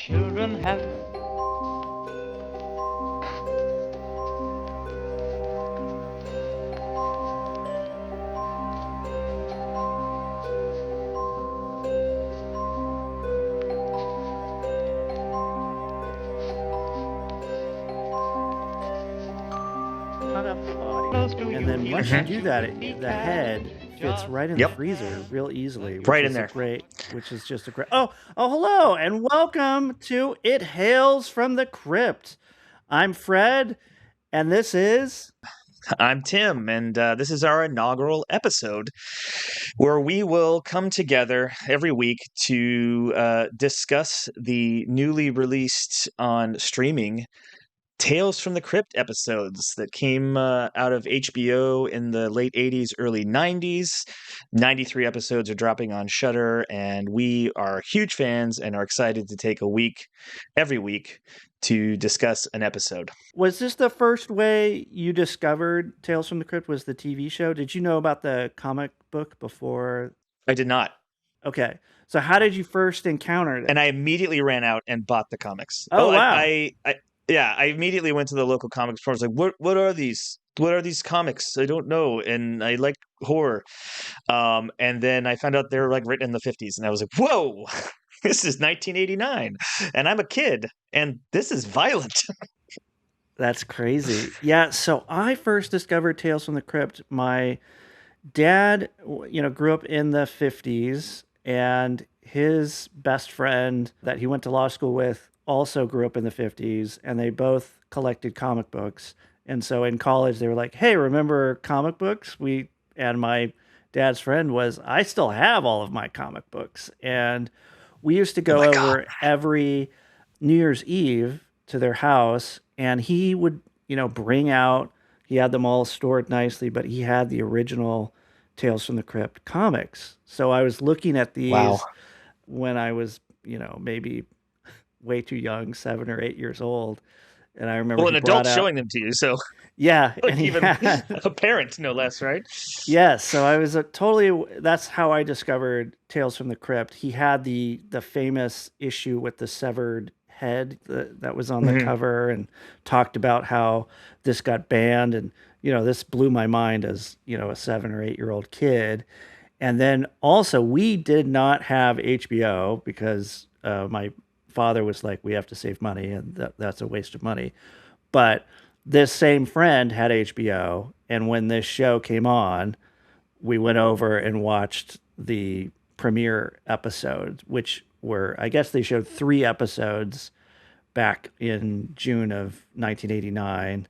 children have. And then once you do that, the head fits right in the freezer real easily. Right in there. Which is just a great. Oh, hello, and welcome to It Hails from the Crypt. I'm Fred, and this is. I'm Tim, and this is our inaugural episode where we will come together every week to discuss the newly released on streaming Tales from the Crypt episodes that came out of HBO in the late 80s, early 90s. 93 episodes are dropping on Shudder, and we are huge fans and are excited to take a week, every week, to discuss an episode. Was this the first way you discovered Tales from the Crypt? Was the TV show? Did you know about the comic book before? I did not. Okay. So how did you first encounter it? And I immediately ran out and bought the comics. Oh, wow. I immediately went to the local comic store. I was like, what are these? What are these comics? I don't know. And I like horror. And then I found out they were like written in the 50s. And I was like, whoa, this is 1989. And I'm a kid. And this is violent. That's crazy. Yeah. So I first discovered Tales from the Crypt. My dad, grew up in the 50s. And his best friend that he went to law school with also grew up in the 50s, and they both collected comic books. And so in college, they were like, hey, remember comic books? And my dad's friend was, I still have all of my comic books. And we used to go over every New Year's Eve to their house, and he would, bring out, he had them all stored nicely, but he had the original Tales from the Crypt comics. So I was looking at these when I was, maybe way too young, 7 or 8 years old. And I remember an adult showing them to you, so yeah, and even a parent, no less, right? Yes, so I was that's how I discovered Tales from the Crypt. He had the famous issue with the severed head that was on the cover, and talked about how this got banned, and this blew my mind as a 7 or 8 year old kid. And then also we did not have HBO because my father was like, we have to save money, and that's a waste of money. But this same friend had HBO, and when this show came on, we went over and watched the premiere episodes, which were, I guess they showed 3 episodes back in June of 1989.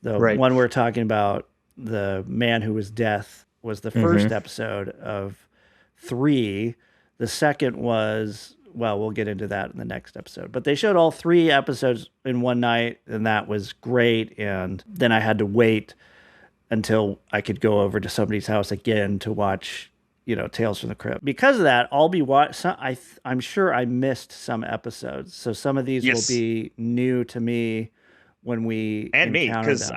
The one we're talking about, The Man Who Was Death, was the first episode of 3. The second was, well, we'll get into that in the next episode. But they showed all 3 episodes in one night, and that was great. And then I had to wait until I could go over to somebody's house again to watch, Tales from the Crypt. Because of that, I'll be I'm sure I missed some episodes. So some of these will be new to me when we and me, because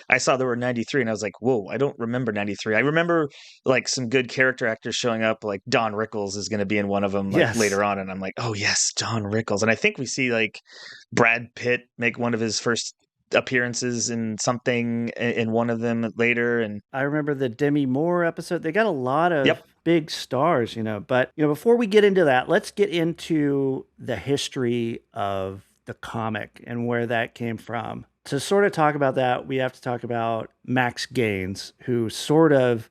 I saw there were 93, and I was like, whoa, I don't remember 93. I remember like some good character actors showing up, like Don Rickles is going to be in one of them later on. And I'm like, oh yes, Don Rickles. And I think we see like Brad Pitt make one of his first appearances in something in one of them later. And I remember the Demi Moore episode. They got a lot of big stars, but before we get into that, let's get into the history of the comic and where that came from. To sort of talk about that, we have to talk about Max Gaines, who sort of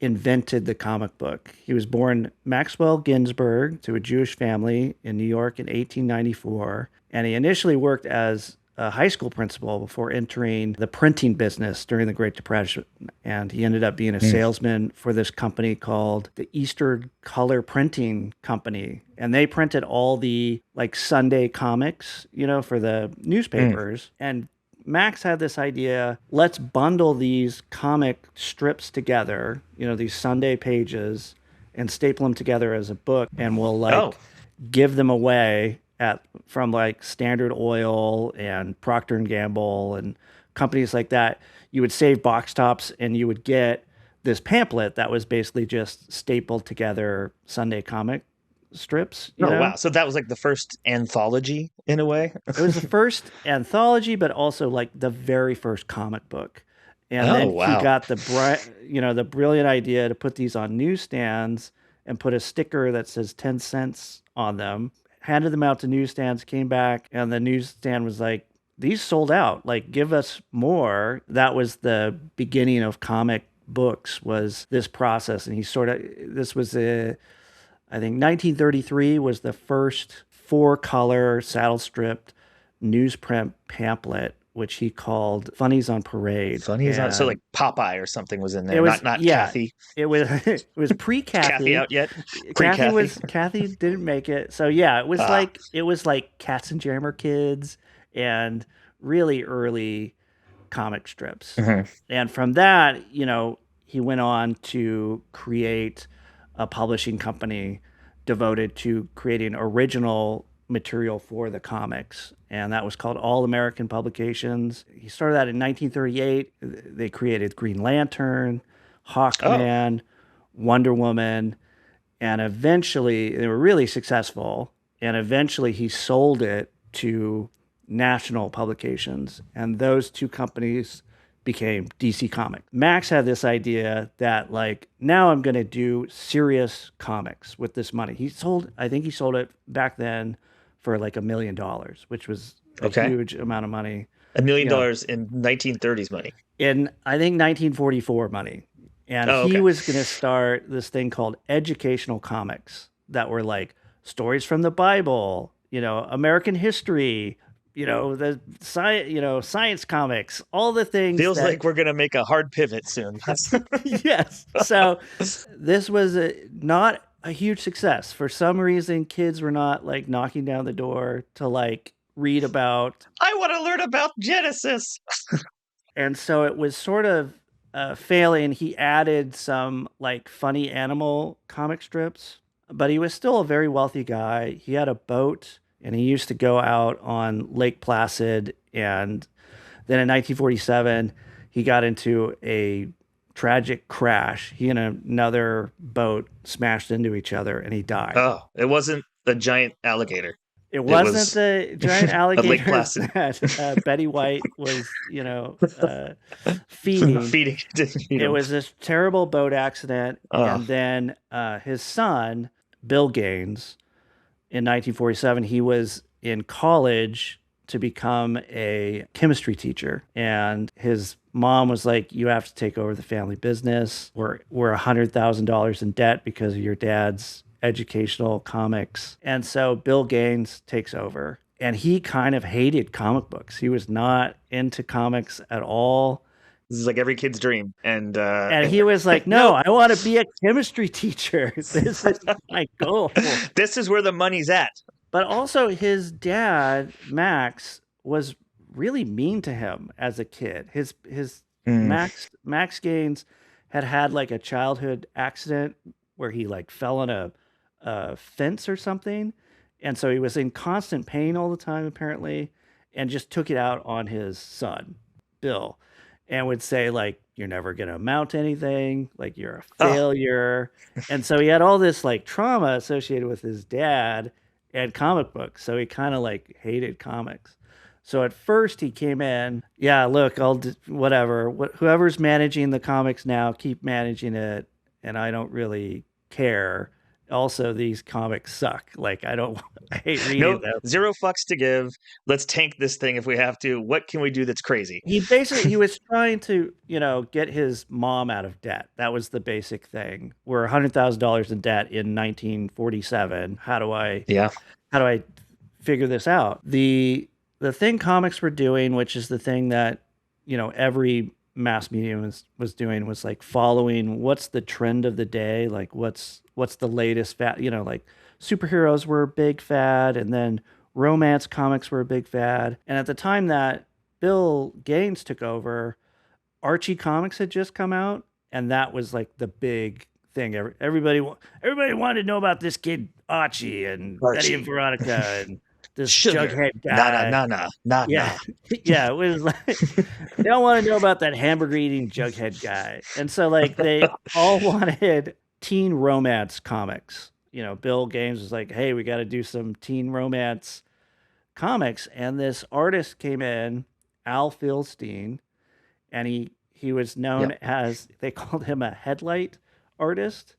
invented the comic book. He was born Maxwell Ginsberg to a Jewish family in New York in 1894, and he initially worked as a high school principal before entering the printing business during the Great Depression. And he ended up being a salesman for this company called the Eastern Color Printing Company. And they printed all the like Sunday comics, for the newspapers. And Max had this idea, let's bundle these comic strips together, these Sunday pages, and staple them together as a book, and we'll give them away from like Standard Oil and Procter and Gamble and companies like that. You would save box tops, and you would get this pamphlet that was basically just stapled together Sunday comic strips, Oh wow! So that was like the first anthology in a way. It was the first anthology, but also like the very first comic book. And Oh then he wow! got the brilliant idea to put these on newsstands and put a sticker that says 10 cents on them. Handed them out to newsstands, came back, and the newsstand was like, "These sold out. Like, give us more." That was the beginning of comic books. Was this process, and this was I think 1933 was the first four-color saddle-stripped newsprint pamphlet, which he called "Funnies on Parade." Funny as so like And Popeye or something was in it there. was, Not yeah, Kathy. it was it was Kathy pre-Kathy. out yet? Pre Kathy. Kathy didn't make it. So yeah, Ah. it was like Cats and Jammer Kids and really early comic strips. Mhm. And from that, he went on to create a publishing company devoted to creating original material for the comics. And that was called All American Publications. He started that in 1938. They created Green Lantern, Oh, Hawkman, Wonder Woman, and eventually they were really successful. And eventually he sold it to national publications, and those two companies became DC Comics. Max had this idea that like now I'm going to do serious comics with this money. I think he sold it back then for like $1 million, which was a okay. huge amount of money. $1 million You know, in 1930s money. in I think 1944 money. And Oh, he okay. was going to start this thing called educational comics that were like stories from the Bible, American history, the science, science comics, all the things Feels that like we're gonna make a hard pivot soon. yes. So this was not a huge success. For some reason kids were not like knocking down the door to like read about. I want to learn about Genesis. And so it was sort of failing. He added some like funny animal comic strips, but he was still a very wealthy guy. He had a boat and he used to go out on Lake Placid. And then in 1947, he got into a tragic crash. He and another boat smashed into each other and he died. Oh, it wasn't a giant alligator. It It wasn't was the giant a Lake alligators Placid. that Betty White was, feeding. Feeding didn't feed It him. was this terrible boat accident. Oh, And then his son, Bill Gaines, in 1947, he was in college to become a chemistry teacher. And his mom was like, "You have to take over the family business. We're $100,000 in debt because of your dad's educational comics." And so Bill Gaines takes over. And he kind of hated comic books. He was not into comics at all. this is like every kid's dream. And he was like, "No, Nope. I want to be a chemistry teacher. This is my goal." This is where the money's at. But also, his dad, Max, was really mean to him as a kid. His Mm. Max Gaines had like a childhood accident where he like fell on a fence or something, and so he was in constant pain all the time apparently, and just took it out on his son, Bill, and would say like, "You're never gonna amount to anything. Like you're a Oh, failure." And so he had all this like trauma associated with his dad and comic books. So he kind of like hated comics. So at first he came in, "Yeah, look, whatever. Whoever's managing the comics now, keep managing it, and I don't really care. Also, these comics suck. Like I don't, I hate reading no, them." zero fucks to give. Let's tank this thing if we have to. What can we do that's crazy? He was trying to, get his mom out of debt. That was the basic thing. We're $100,000 in debt in 1947. Yeah. How do I figure this out? The thing comics were doing, which is the thing that, every mass medium was doing, was like following what's the trend of the day, like what's the latest fad, like superheroes were a big fad, and then romance comics were a big fad. And at the time that Bill Gaines took over, Archie comics had just come out, and that was like the big thing. Everybody wanted to know about this kid Archie and Betty and Archie. Veronica and this Sugar. Jughead Nah, nah, guy. nah, nah, nah, Yeah, nah. yeah. It was like they all want to know about that hamburger eating Jughead guy, and so like they all wanted teen romance comics. Bill Gaines was like, hey, we got to do some teen romance comics. And this artist came in, Al Filstein, and he was known Yep. as, they called him a headlight artist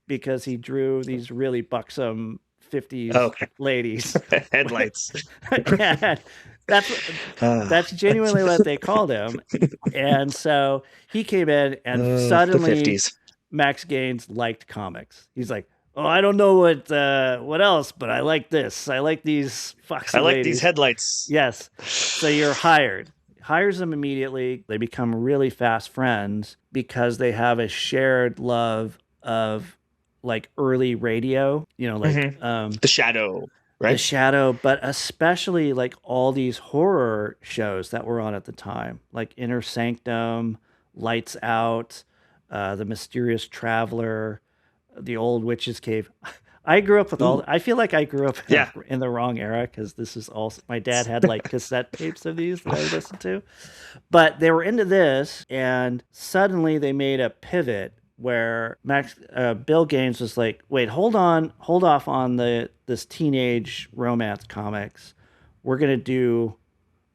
because he drew these really buxom 50s Okay. ladies. Headlights. And that's that's genuinely what they called him. And so he came in and The suddenly 50s. Max Gaines liked comics. He's like, oh, I don't know what else, but I like this. I like these foxy I like these ladies. headlights. Yes. So you're hired. Hires them immediately. They become really fast friends because they have a shared love of like early radio, The Shadow, The right? Shadow, but especially like all these horror shows that were on at the time, like Inner Sanctum, Lights Out, The Mysterious Traveler, The Old Witch's Cave. I grew up with Ooh. I feel like I grew up Yeah. in the wrong era because this is all my dad had like cassette tapes of these that I would listen to. But they were into this, and suddenly they made a pivot where Bill Gaines was like, "Wait, hold off on this teenage romance comics. We're gonna do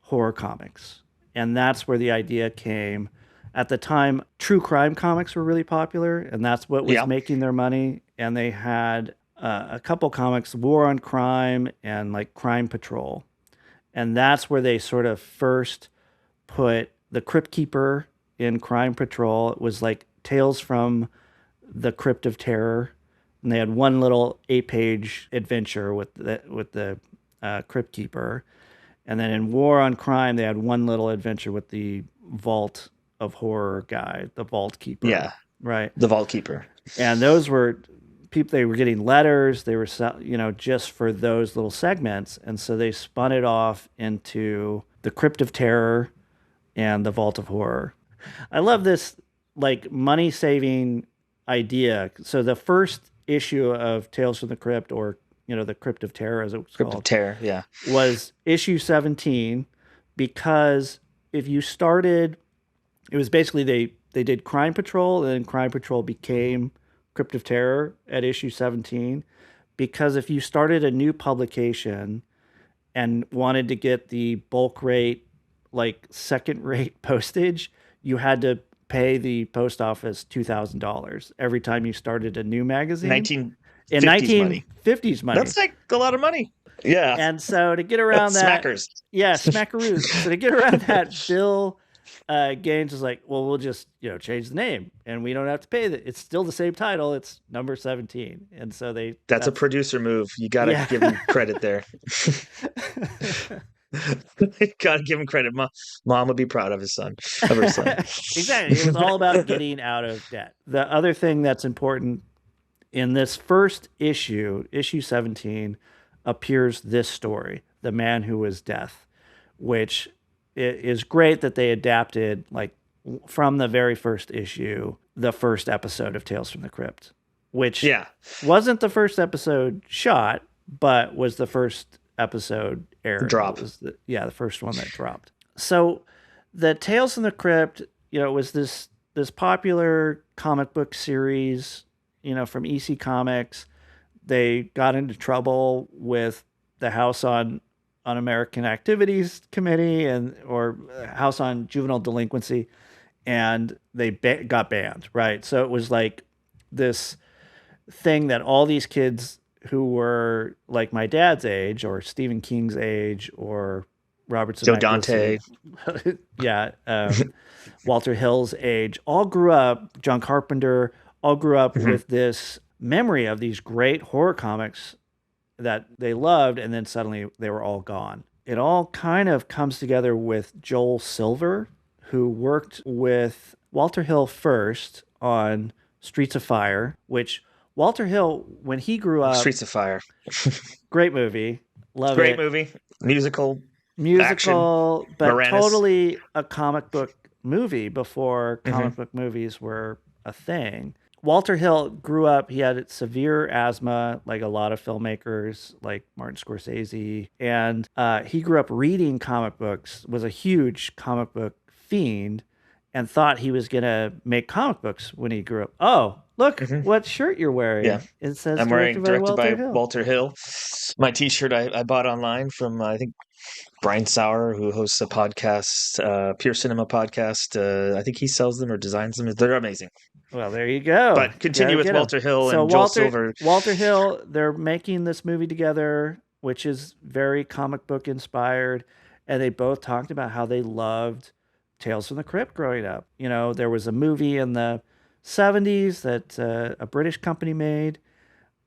horror comics," and that's where the idea came. At the time, true crime comics were really popular, and that's what was Yeah. making their money. And they had a couple comics, War on Crime and like Crime Patrol, and that's where they sort of first put the Crypt Keeper in Crime Patrol. It was like Tales from the Crypt of Terror, and they had one little 8-page adventure with the Crypt Keeper, and then in War on Crime they had one little adventure with the Vault of Horror guy, the Vault Keeper. Yeah. Right. The Vault Keeper. And those were people, they were getting letters, they were just for those little segments, and so they spun it off into the Crypt of Terror and the Vault of Horror. I love this like money saving idea. So the first issue of Tales from the Crypt, or the Crypt of Terror as it was Crypt called, of Terror, yeah, was issue 17, because if you started, it was basically they did Crime Patrol, and then Crime Patrol became Crypt of Terror at issue 17, because if you started a new publication and wanted to get the bulk rate, like second rate postage, you had to pay the post office $2,000 every time you started a new magazine. 1950s money. 1950s money. That's like a lot of money. Yeah. And so to get around that, smackers. Yeah, smackaroos. So to get around that, Bill Gaines was like, well, we'll just change the name, and we don't have to pay that. It's still the same title. It's number 17. And so that's a producer move. You got to give him credit there. Gotta give him credit. Mom would be proud of her son. Exactly. It was all about getting out of debt. The other thing that's important in this first issue 17, appears this story, The Man Who Was Death, which is great that they adapted, like, from the very first issue, the first episode of Tales from the Crypt, which wasn't the first episode shot, but was the first episode aired. Drop. It was the first one that dropped. So the Tales from the Crypt, it was this popular comic book series, from EC Comics. They got into trouble with the House on American Activities Committee or House on Juvenile Delinquency, and they got banned, right? So it was like this thing that all these kids who were like my dad's age, or Stephen King's age, or Robert Joe Dante, Walter Hill's age, all grew up, John Carpenter, all grew up with this memory of these great horror comics that they loved, and then suddenly they were all gone. It all kind of comes together with Joel Silver, who worked with Walter Hill first on Streets of Fire, which Walter Hill, when he grew up... Streets of Fire. Great movie. Love it. Great movie. Musical, action, but Moranis. Totally a comic book movie before comic book movies were a thing. Walter Hill grew up, he had severe asthma, like a lot of filmmakers, like Martin Scorsese. And he grew up reading comic books, was a huge comic book fiend. and thought he was going to make comic books when he grew up. Oh, look Hmm. what shirt you're Yeah. wearing. It says I'm wearing directed by directed Walter by Hill. Walter Hill. My T-shirt I bought online from I think Brian Sauer, who hosts a podcast, Pure Cinema podcast. I think he sells them or designs them. They're amazing. Well, there you go. But Got to continue with get him. Walter Hill So and Joel Silver. Walter Hill, they're making this movie together, which is very comic book inspired, and they both talked about how they loved Tales from the Crypt growing up. You know, there was a movie in the 70s that a British company made,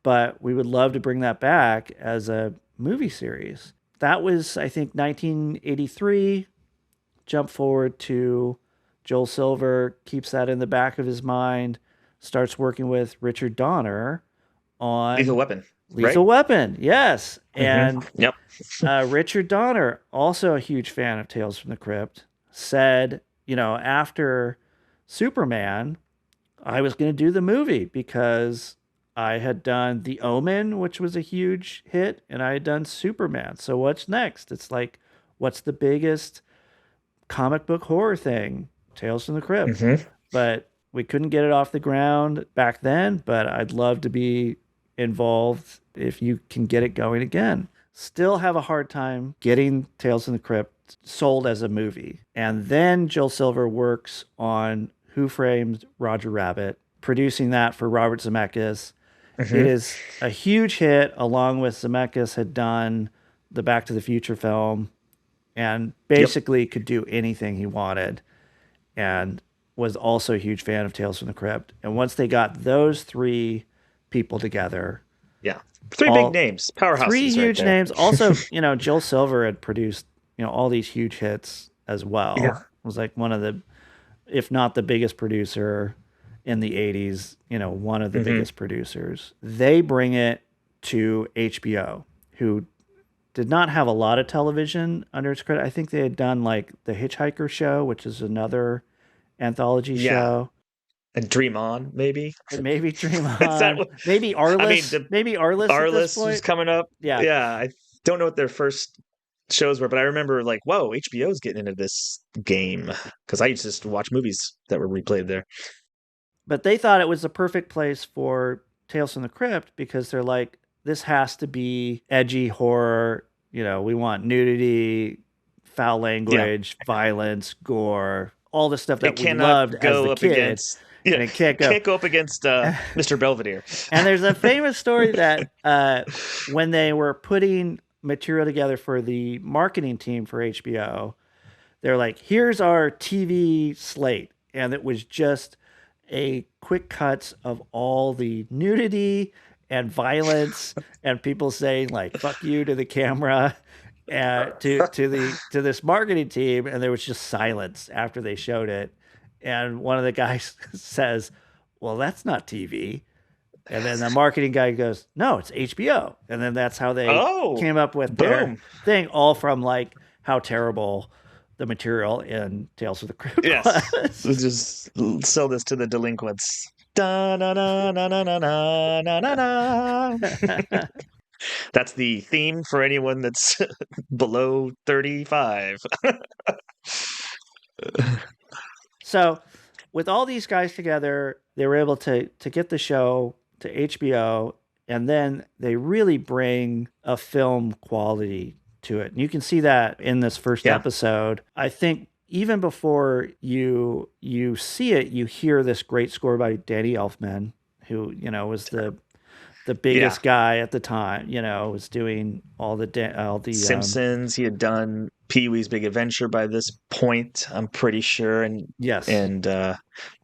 but we would love to bring that back as a movie series. That was, I think, 1983. Jump forward to Joel Silver, keeps that in the back of his mind, starts working with Richard Donner Lethal on Weapon, right? Lethal Weapon. Yes. And Yep. Richard Donner, also a huge fan of Tales from the Crypt, said, you know, after Superman, I was going to do the movie because I had done The Omen, which was a huge hit, and I had done Superman. So what's next? It's like, what's the biggest comic book horror thing? Tales from the Crypt. Hmm. But we couldn't get it off the ground back then, but I'd love to be involved if you can get it going again. Still have a hard time getting Tales from the Crypt sold as a movie. And then Joel Silver works on Who Framed Roger Rabbit, producing that for Robert Zemeckis. It Hmm. is a huge hit, along with Zemeckis had done the Back to the Future film and Yep. basically could do anything he wanted, and was also a huge fan of Tales from the Crypt. And once they got those three people together, Yeah. Three big all names, three powerhouses right huge there. names. Also, you know, Joel Silver had produced, you know, all these huge hits as well. Yeah. Was like one of the, if not the biggest producer in the 80s, you know, one of the Hmm. biggest producers. They bring it to HBO, who did not have a lot of television under its credit. I think they had done like The Hitchhiker Show, which is another anthology Yeah. show. And Dream On, maybe. And maybe Dream Is that On, what? maybe I mean, Arliss, the maybe Arliss at this Arliss was point. coming up. Yeah. Yeah, I don't know what their first shows were, but I remember like, whoa, HBO's getting into this game because I used to just watch movies that were replayed there. But they thought it was the perfect place for Tales from the Crypt because they're like, this has to be edgy horror. You know, we want nudity, foul Yeah, language, violence, gore, all the stuff it that we cannot loved as go the up kid, against. and Yeah, it can't go. can't go up against Mr. Belvedere. And there's a famous story that when they were putting material together for the marketing team for HBO, they're like, here's our TV slate. And it was just a quick cuts of all the nudity and violence and people saying like fuck you to the camera to this marketing team, and there was just silence after they showed it. And one of the guys says, well, that's not TV. And then the marketing guy goes, no, it's HBO. And then that's how they Oh, came up with their boom. thing, all from like how terrible the material in Tales of the Crypt Yes. was. Let's just sell this to the delinquents. Da, na, na, na, na, na, na, na, na, na. That's the theme for anyone that's below 35. So, with all these guys together, they were able to get the show to HBO, and then they really bring a film quality to it. And you can see that in this first Yeah. episode. I think even before you see it, you hear this great score by Danny Elfman, who, you know, was the biggest guy at the time, you know, was doing all the Simpsons. He had done Pee-wee's Big Adventure by this point, I'm pretty sure, yes. and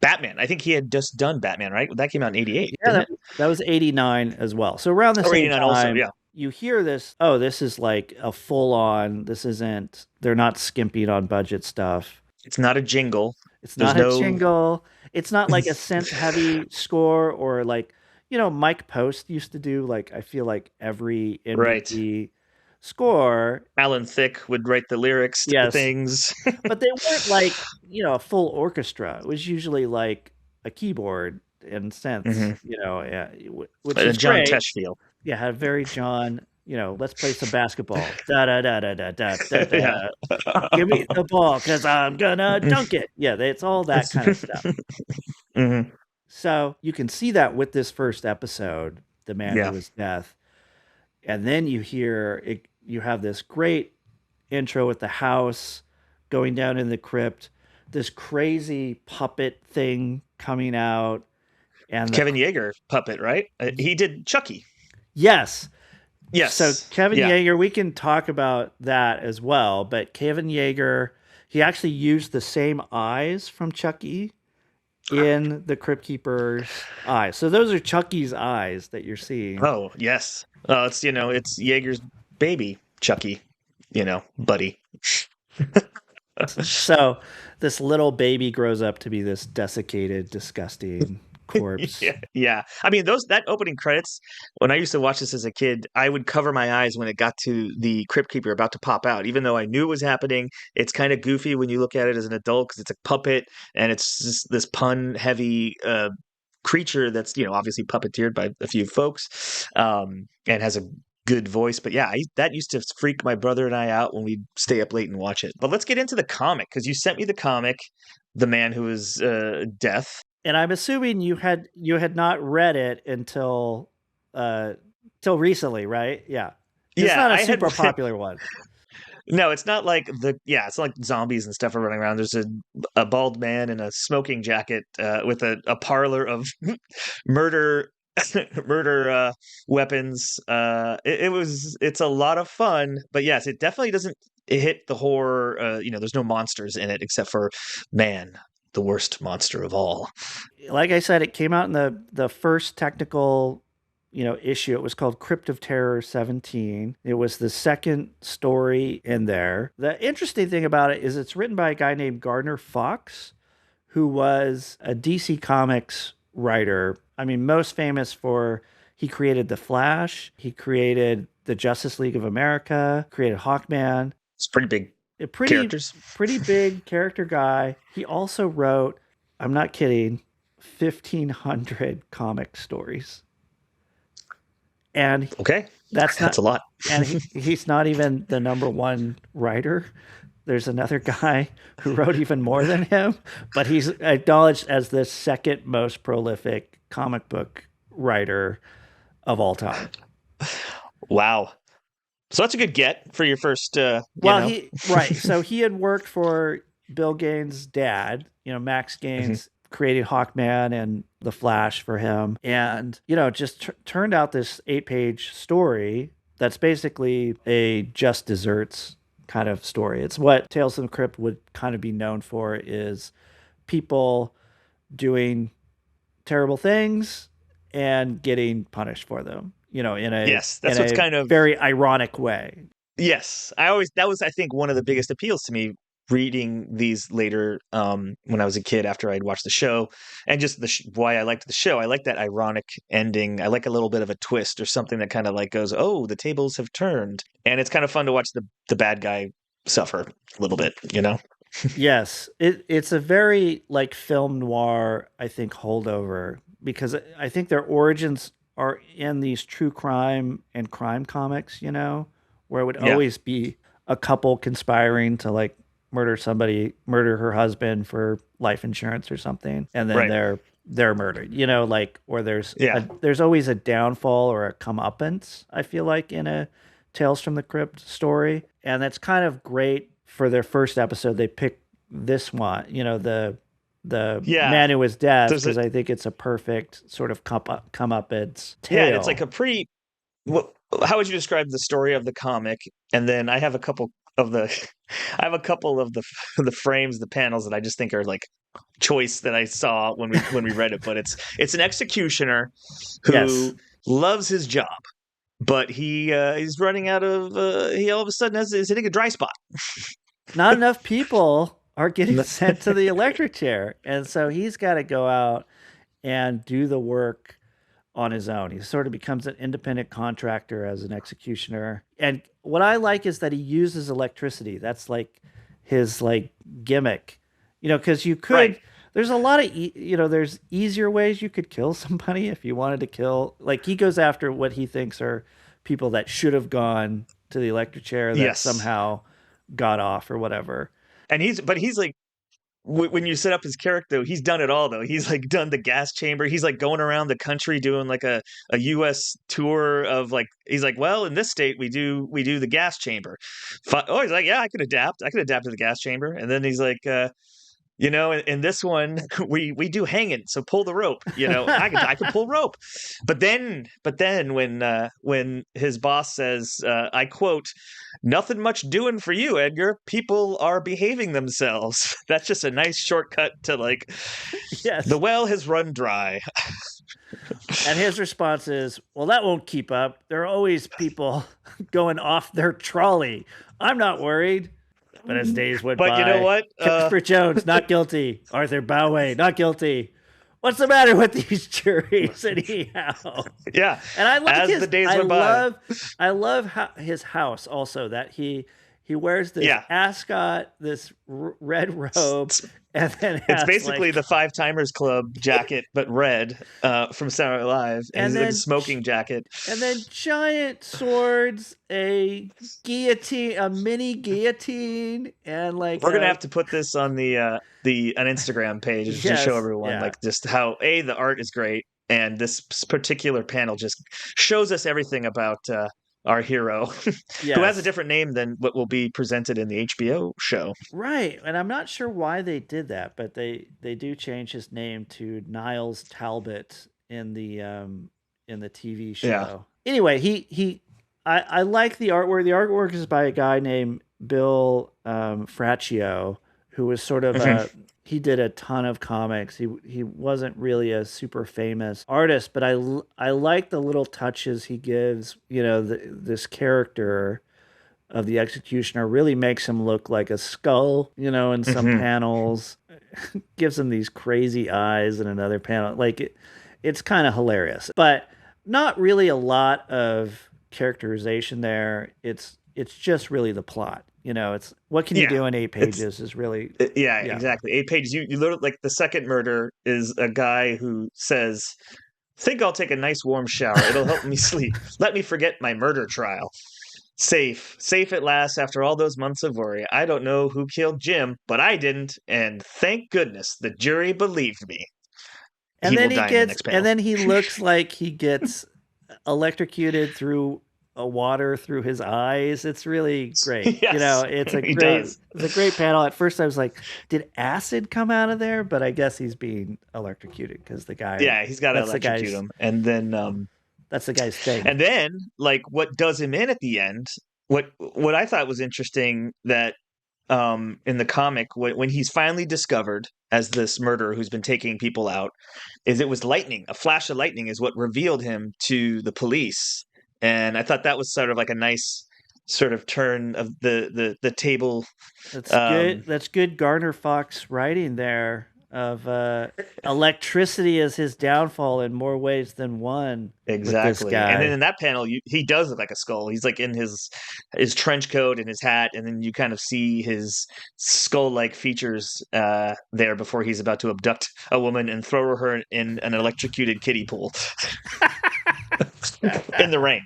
Batman. I think he had just done Batman, right? That came out in '88, Yeah, didn't it? that was 89 as well. So around the Or same '89 also, time, yeah. you hear this, oh, this is like a full on, this isn't, they're not skimping on budget stuff. It's not a jingle. It's There's not a no jingle. It's not like a synth heavy score or like, you know, Mike Post used to do like, I feel like every Right. MVP score. Alan Thicke would write the lyrics to Yes. things. But they weren't like, you know, a full orchestra. It was usually like a keyboard and synths, Mhm. you know, which is John great. Tesh feel. Yeah, had a very John let's play some basketball. Da da da da da da da Yeah. da. Give me the ball because I'm gonna dunk it. Yeah, it's all that kind of stuff. Hmm. So you can see that with this first episode, The Man Who Yeah. Was Death. And then you hear it, you have this great intro with the house going down in the crypt, this crazy puppet thing coming out, and Kevin Yeager puppet, right? He did Chucky. yes. So Yes. Kevin Yeah. Yeager, we can talk about that as well. But Kevin Yeager, he actually used the same eyes from Chucky in the Crypt Keeper's eyes. So those are Chucky's eyes that you're seeing. Oh, yes. It's Yeager's baby, Chucky, buddy. So this little baby grows up to be this desiccated, disgusting corpse. Yeah, yeah. I mean, that opening credits. When I used to watch this as a kid, I would cover my eyes when it got to the Crypt Keeper about to pop out, even though I knew it was happening. It's kind of goofy when you look at it as an adult because it's a puppet and it's just this pun-heavy creature that's obviously puppeteered by a few folks, and has a good voice. But yeah, that used to freak my brother and I out when we'd stay up late and watch it. But let's get into the comic because you sent me the comic, The Man Who Was Death. And I'm assuming you had not read it until till recently, right? Yeah. It's Yeah, not a I had super popular one. No, it's not like it's not like zombies and stuff are running around. There's a bald man in a smoking jacket with a parlor of murder murder weapons. It's a lot of fun, but yes, it definitely doesn't hit the horror. There's no monsters in it except for man, the worst monster of all. Like I said, it came out in the first technical issue. It was called Crypt of Terror 17. It was the second story in there. The interesting thing about it is it's written by a guy named Gardner Fox, who was a DC Comics writer. I mean, most famous for he created The Flash, he created the Justice League of America, created Hawkman. It's pretty big A pretty characters. pretty big character guy. He also wrote, I'm not kidding, 1,500 comic stories. And Okay, that's a lot. And he's not even the number one writer. There's another guy who wrote even more than him, but he's acknowledged as the second most prolific comic book writer of all time. Wow. So that's a good get for your first. Right. So he had worked for Bill Gaines' dad. Max Gaines created Hawkman and The Flash for him, and just turned out this 8-page story that's basically a just desserts kind of story. It's what Tales from the Crypt would kind of be known for, is people doing terrible things and getting punished for them. In a Yes, that's what's kind of very ironic way. Yes, that was I think one of the biggest appeals to me reading these later when I was a kid after I'd watched the show, and just why I liked the show. I like that ironic ending. I like a little bit of a twist or something that kind of like goes, oh, the tables have turned, and it's kind of fun to watch the bad guy suffer a little bit. Yes, it's a very like film noir, I think, holdover, because I think their origins are in these true crime and crime comics, where it would always be a couple conspiring to like murder her husband for life insurance or something, and then they're murdered, or there's always a downfall or a comeuppance, I feel like, in a Tales from the Crypt story. And that's kind of great for their first episode. They picked this one, the Man Who Was Death, because I think it's a perfect sort of comeuppance tale. Yeah, it's like a pretty. How would you describe the story of the comic? And then I have a couple of the the frames, the panels that I just think are like choice that I saw when we read it. But it's an executioner who loves his job, but he's running out of. He all of a sudden is hitting a dry spot. Not enough people are getting sent to the electric chair, and so he's got to go out and do the work on his own. He sort of becomes an independent contractor as an executioner. And what I like is that he uses electricity. That's like his like gimmick, because you could, there's a lot of, there's easier ways you could kill somebody if you wanted to kill. Like he goes after what he thinks are people that should have gone to the electric chair that Yes. somehow got off or whatever. And he's like, when you set up his character, he's done it all though. He's like done the gas chamber. He's like going around the country doing like a US tour of like, he's like, well, in this state we do the gas chamber. Oh, he's like, yeah, I could adapt to the gas chamber. And then he's like, in this one we do hanging, so pull the rope. I could pull rope. But then when his boss says, I quote, "Nothing much doing for you, Edgar. People are behaving themselves." That's just a nice shortcut to like, Yes. the well has run dry. And his response is, well, that won't keep up. There are always people going off their trolley. I'm not worried. But as days went But by, you know what? Christopher Jones, not guilty. Arthur Boway, not guilty. What's the matter with these juries anyhow? Yeah. And I like As the days went by. I love how his house also, that he wears this ascot, this red robe, and then it's basically the Five Timers Club jacket, but red, from Saturday Night Live, and he's like a smoking jacket, and then giant swords, a guillotine, a mini guillotine, and like we're gonna have to put this on an Instagram page to show everyone like just how the art is great, and this particular panel just shows us everything about our hero, who has a different name than what will be presented in the HBO show. Right. And I'm not sure why they did that, but they do change his name to Niles Talbot in the TV show. Yeah. Anyway, I like the artwork. The artwork is by a guy named Bill Fraccio, who was sort of he did a ton of comics. He wasn't really a super famous artist, but I like the little touches he gives. This character of the executioner really makes him look like a skull. In some panels, gives him these crazy eyes in another panel. Like it's kind of hilarious, but not really a lot of characterization there. It's just really the plot. It's what can you do in 8 pages is really exactly 8 pages. You literally, like, the second murder is a guy who says, "Think I'll take a nice warm shower. It'll help me sleep. Let me forget my murder trial. Safe at last after all those months of worry. I don't know who killed Jim, but I didn't, and thank goodness the jury believed me." And then he looks like he gets electrocuted through a water through his eyes. It's really great. Yes, it's a great panel. At first I was like, did acid come out of there? But I guess he's being electrocuted because the guy. Yeah, he's got to electrocute him. And then that's the guy's thing. And then, like, what does him in at the end, what I thought was interesting, that in the comic, when he's finally discovered as this murderer who's been taking people out, is it was lightning. A flash of lightning is what revealed him to the police. And I thought that was sort of like a nice sort of turn of the table. That's good. That's good Garner Fox writing there of electricity as his downfall in more ways than one. Exactly. And then in that panel, he does look like a skull. He's like in his trench coat and his hat, and then you kind of see his skull-like features there before he's about to abduct a woman and throw her in an electrocuted kiddie pool. In the rain.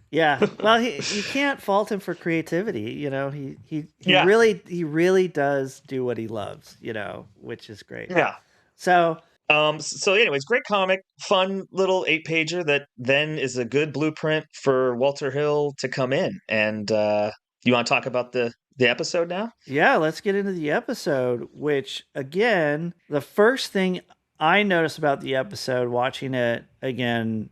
Yeah. Well, you can't fault him for creativity. He really does do what he loves, which is great. Yeah. So anyways, great comic, fun little 8-pager that then is a good blueprint for Walter Hill to come in. And you want to talk about the episode now? Yeah, let's get into the episode, which, again, the first thing I noticed about the episode, watching it again,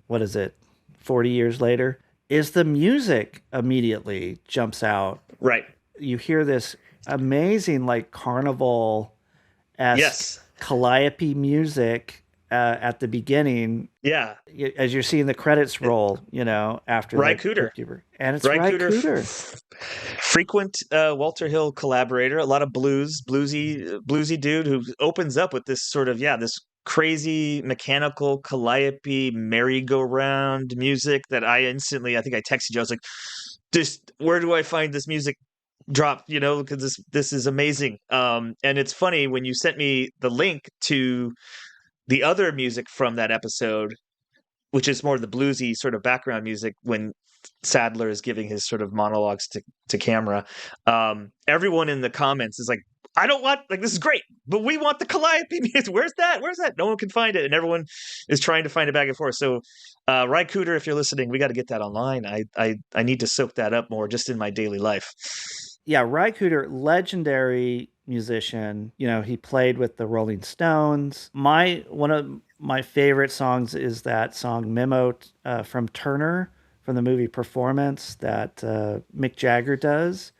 40 years later, is the music immediately jumps out. Right. You hear this amazing, like, carnival-esque calliope music at the beginning. Yeah. As you're seeing the credits roll, after Ry Cooder. And it's Ry Cooder. Frequent Walter Hill collaborator, a lot of bluesy dude who opens up with this sort of, this crazy mechanical calliope merry-go-round music that I think I texted you. I was like, just where do I find this music drop? Because this is amazing. And it's funny, when you sent me the link to the other music from that episode, which is more the bluesy sort of background music, when Sadler is giving his sort of monologues to camera, everyone in the comments is like, I don't want, like, this is great, but we want the Calliope music. Where's that? Where's that? No one can find it. And everyone is trying to find it back and forth. So, Schroeder, if you're listening, we got to get that online. I need to soak that up more just in my daily life. Yeah, Schroeder, legendary musician. You know, he played with the Rolling Stones. One of my favorite songs is that song "Memo" from Turner from the movie Performance that Mick Jagger does.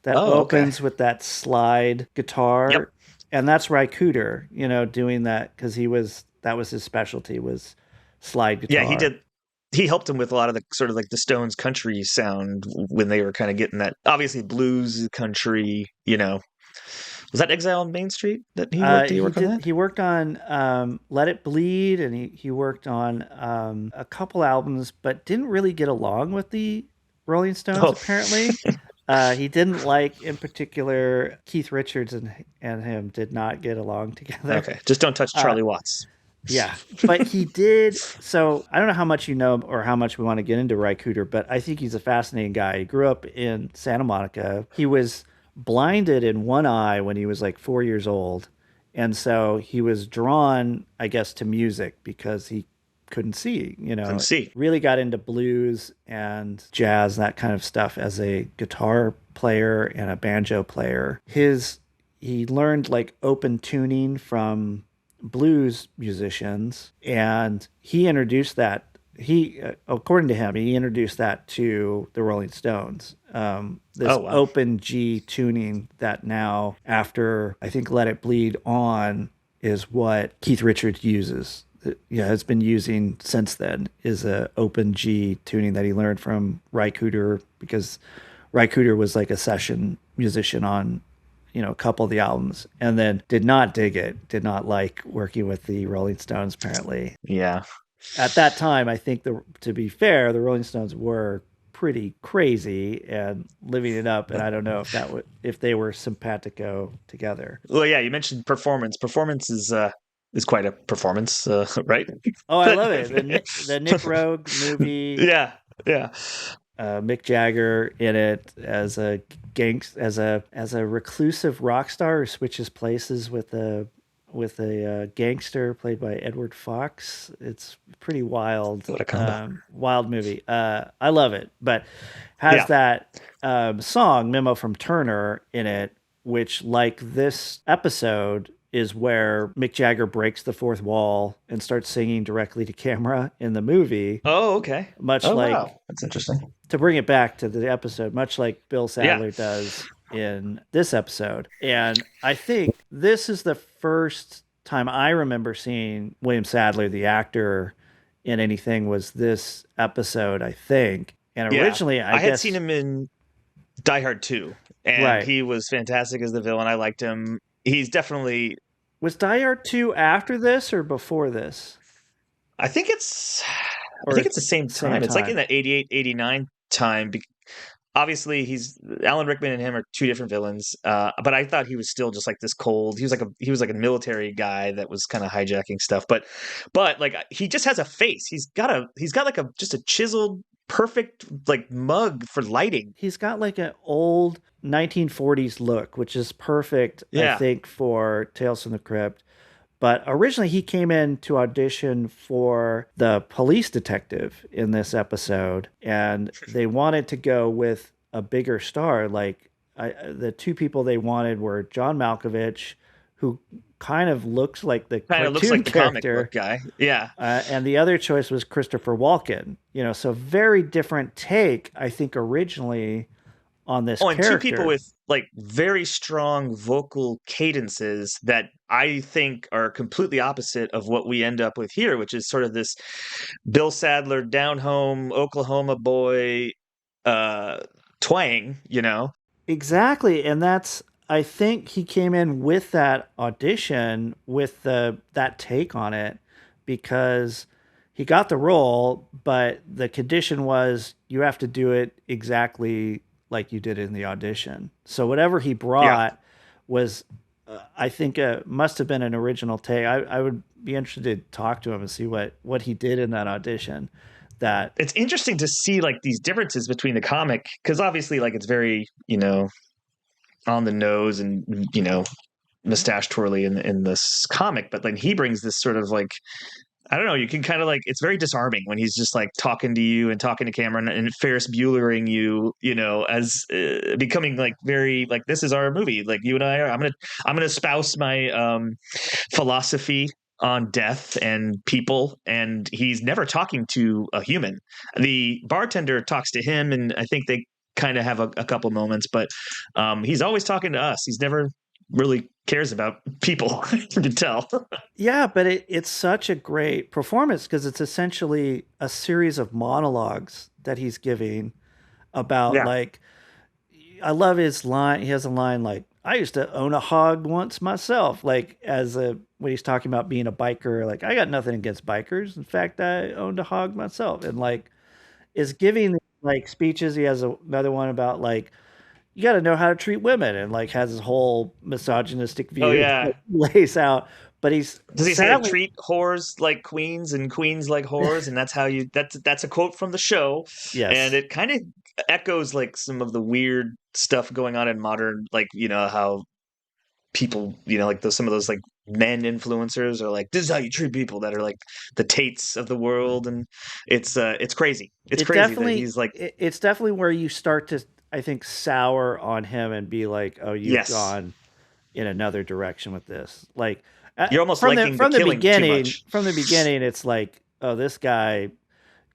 That opens with that slide guitar, Yep. and that's Schroeder. You know, doing that because that was his specialty was slide guitar. Yeah, he did. He helped him with a lot of the sort of like the Stones country sound when they were kind of getting that, obviously blues country, you know. Was that Exile on Main Street that he worked? On that? He worked on Let It Bleed, and he worked on a couple albums, but didn't really get along with the Rolling Stones, apparently. He didn't like, in particular, Keith Richards and him did not get along together. Okay, just don't touch Charlie Watts. Yeah, but he did. So I don't know how much you know or how much we want to get into Schroeder, but I think he's a fascinating guy. He grew up in Santa Monica. He was blinded in one eye when he was like 4 years old. And so he was drawn, I guess, to music because he couldn't see, you know. Really got into blues and jazz, that kind of stuff as a guitar player and a banjo player. He learned like open tuning from blues musicians, and he introduced that. According to him, he introduced that to the Rolling Stones. Open G tuning that now, after I think Let It Bleed On, is what Keith Richards uses. Has been using since then, is a open G tuning that he learned from Schroeder, because Schroeder was like a session musician on, you know, a couple of the albums, and then did not dig it, did not like working with the Rolling Stones, apparently. Yeah. At that time, I think, to be fair, the Rolling Stones were pretty crazy and living it up, and I don't know if they were simpatico together. Well, yeah, you mentioned Performance. Performance is quite a performance, right? Oh, I love it. The Nick Rogue movie. Yeah. Mick Jagger in it as a reclusive rock star who switches places with a gangster played by Edward Fox. It's pretty wild. What a combo. Wild movie. I love it, but has that song "Memo" from Turner in it, which, like this episode, is where Mick Jagger breaks the fourth wall and starts singing directly to camera in the movie. Oh, okay. Wow. That's interesting. To bring it back to the episode, much like Bill Sadler does in this episode. And I think this is the first time I remember seeing William Sadler, the actor, in anything, was this episode, I think. And originally, I had seen him in Die Hard 2, and he was fantastic as the villain. I liked him. He's definitely... Was Die Hard 2 after this or before this? I think it's the same time. It's like in the 88, 89 time. Obviously, Alan Rickman and him are two different villains. But I thought he was still just like this cold. He was like a military guy that was kind of hijacking stuff. But like, he just has a face. He's got like just a chiseled, perfect like mug for lighting. He's got like an old 1940s look, which is perfect, I think, for Tales from the Crypt. But originally he came in to audition for the police detective in this episode, and they wanted to go with a bigger star. Like the two people they wanted were John Malkovich, who kind of looks like the cartoon character, comic book guy. Yeah. And the other choice was Christopher Walken. You know, so very different take, I think, originally on this character. And two people with like very strong vocal cadences that I think are completely opposite of what we end up with here, which is sort of this Bill Sadler down home Oklahoma boy twang, you know? Exactly. And I think he came in with that audition with that take on it, because he got the role, but the condition was you have to do it exactly like you did in the audition. So whatever he brought was, I think, must have been an original take. I would be interested to talk to him and see what he did in that audition. that. It's interesting to see like these differences between the comic, because obviously like it's very, on the nose and, mustache twirly in this comic, but then he brings this sort of like, I don't know, you can kind of like, it's very disarming when he's just like talking to you and talking to Cameron and Ferris Buellering you, as becoming like very like, this is our movie. Like you and I are, I'm going to espouse my philosophy on death and people. And he's never talking to a human. The bartender talks to him, and I think they kind of have a couple moments, but he's always talking to us. He's never really cares about people. You can tell. Yeah, but it's such a great performance because it's essentially a series of monologues that he's giving about Yeah. like, I love his line. He has a line like, "I used to own a hog once myself." Like when he's talking about being a biker, like I got nothing against bikers. In fact, I owned a hog myself, and like is giving like speeches. He has another one about like you got to know how to treat women, and like has his whole misogynistic Oh view yeah. that he lays out. But he's Does he say like sadly, treat whores like queens and queens like whores? And that's how you that's a quote from the show. And yes, it kind of echoes like some of the weird stuff going on in modern, like, how people, like those some of those like men influencers are like, this is how you treat people that are like the Tates of the world. And it's crazy. It's crazy that he's like, it's definitely where you start to, I think, sour on him and be like, oh, you've yes, gone in another direction with this. Like you're almost liking the killing too much. from the beginning, it's like, oh, this guy.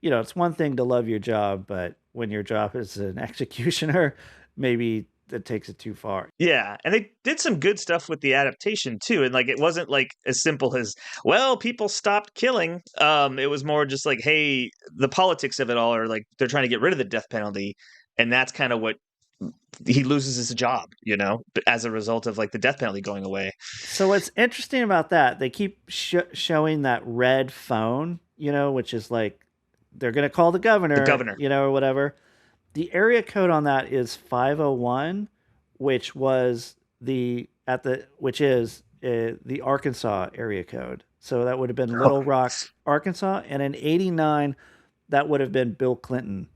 It's one thing to love your job, but when your job is an executioner, maybe that takes it too far. Yeah, and they did some good stuff with the adaptation too. And like it wasn't like as simple as, well, people stopped killing. It was more just like, hey, the politics of it all are like they're trying to get rid of the death penalty, and that's kind of what he loses his job, as a result of like the death penalty going away. So what's interesting about that, they keep showing that red phone, which is like they're going to call the The governor, governor. or whatever. The area code on that is 501, which was which is the Arkansas area code. So that would have been Oh, Little Rock, Arkansas, and in '89 that would have been Bill Clinton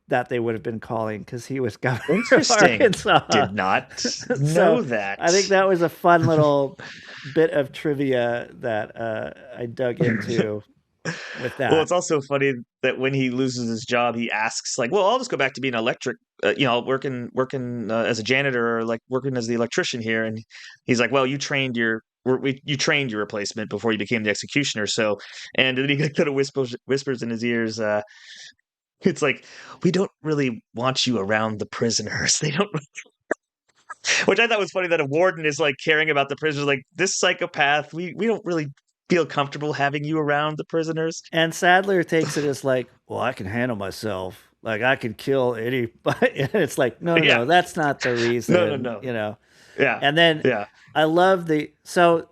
that they would have been calling because he was governor of interesting. Arkansas. Did not So know that. I think that was a fun little bit of trivia that I dug into with Well, that. it's also funny that when he loses his job, he asks like, "Well, I'll just go back to being electric, working as a janitor or like working as the electrician here." And he's like, "Well, you trained your replacement before you became the executioner." So, and then he kind of whispers in his ears, "It's like we don't really want you around the prisoners. They don't." Which I thought was funny that a warden is like caring about the prisoners, like this psychopath. We don't really feel comfortable having you around the prisoners. And Sadler takes it as like, well, I can handle myself. Like I can kill anybody. And it's like, no, no, Yeah. no, that's not the No, no, reason, no. Yeah. And then Yeah. I love so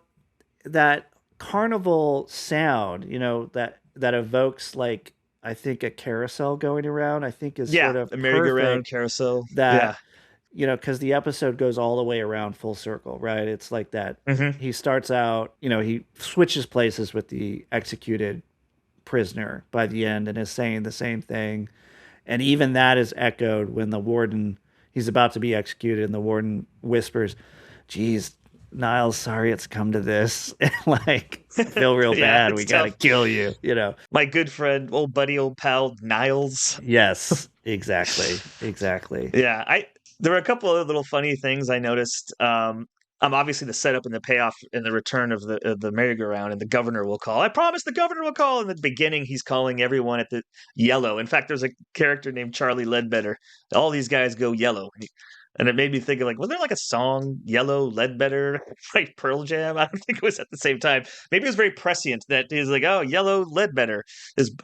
that carnival sound, that evokes like I think a carousel going around, I think is Yeah. sort of A merry-go-round perfect carousel. Yeah. that because the episode goes all the way around full circle, right? It's like that. Hmm. He starts out, he switches places with the executed prisoner by the end and is saying the same thing. And even that is echoed when the warden, he's about to be executed, and the warden whispers, geez, Niles, sorry it's come to this. And like, I feel real Yeah, bad. it's We got to tough. kill you. My good friend, old buddy, old pal, Niles. Yes, exactly. Exactly. Yeah, there were a couple of little funny things I noticed. Obviously the setup and the payoff and the return of the merry-go-round, and the governor will call. I promise the governor will call. In the beginning, he's calling everyone at the yellow. In fact, there's a character named Charlie Ledbetter. All these guys go yellow. And it made me think of like, was there like a song, Yellow Ledbetter, like Pearl Jam? I don't think it was at the same time. Maybe it was very prescient that he's like, oh, Yellow Ledbetter.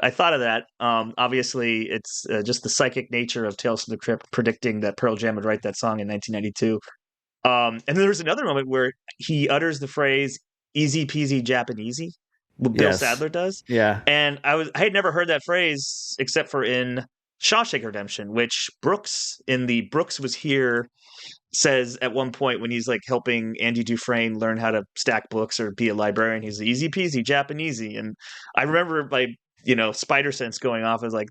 I thought of that. Obviously, it's just the psychic nature of Tales from the Crypt predicting that Pearl Jam would write that song in 1992. And then there's another moment where he utters the phrase "easy peasy Japanesey." What Bill Yes. Sadler does, Yeah. and I had never heard that phrase except for in Shawshank Redemption, which Brooks in the Brooks Was Here says at one point when he's like helping Andy Dufresne learn how to stack books or be a librarian. He's easy peasy Japanesey, and I remember my spider sense going off. Is like,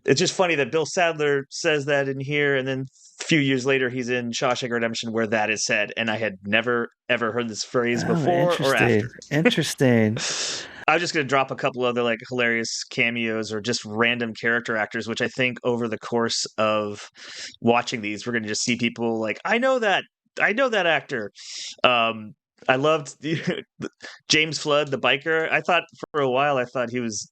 it's just funny that Bill Sadler says that in here, and then a few years later he's in Shawshank Redemption where that is said, and I had never ever heard this phrase Oh, before or after. interesting. I was just going to drop a couple other like hilarious cameos or just random character actors, which I think over the course of watching these, we're going to just see people like, I know that actor. I loved James Flood, the biker. I thought for a while, he was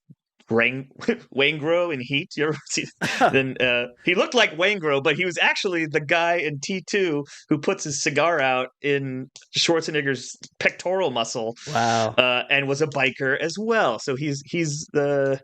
Waingro in Heat. You ever see? Then he looked like Waingro, but he was actually the guy in T2 who puts his cigar out in Schwarzenegger's pectoral muscle. Wow. And was a biker as well. So he's the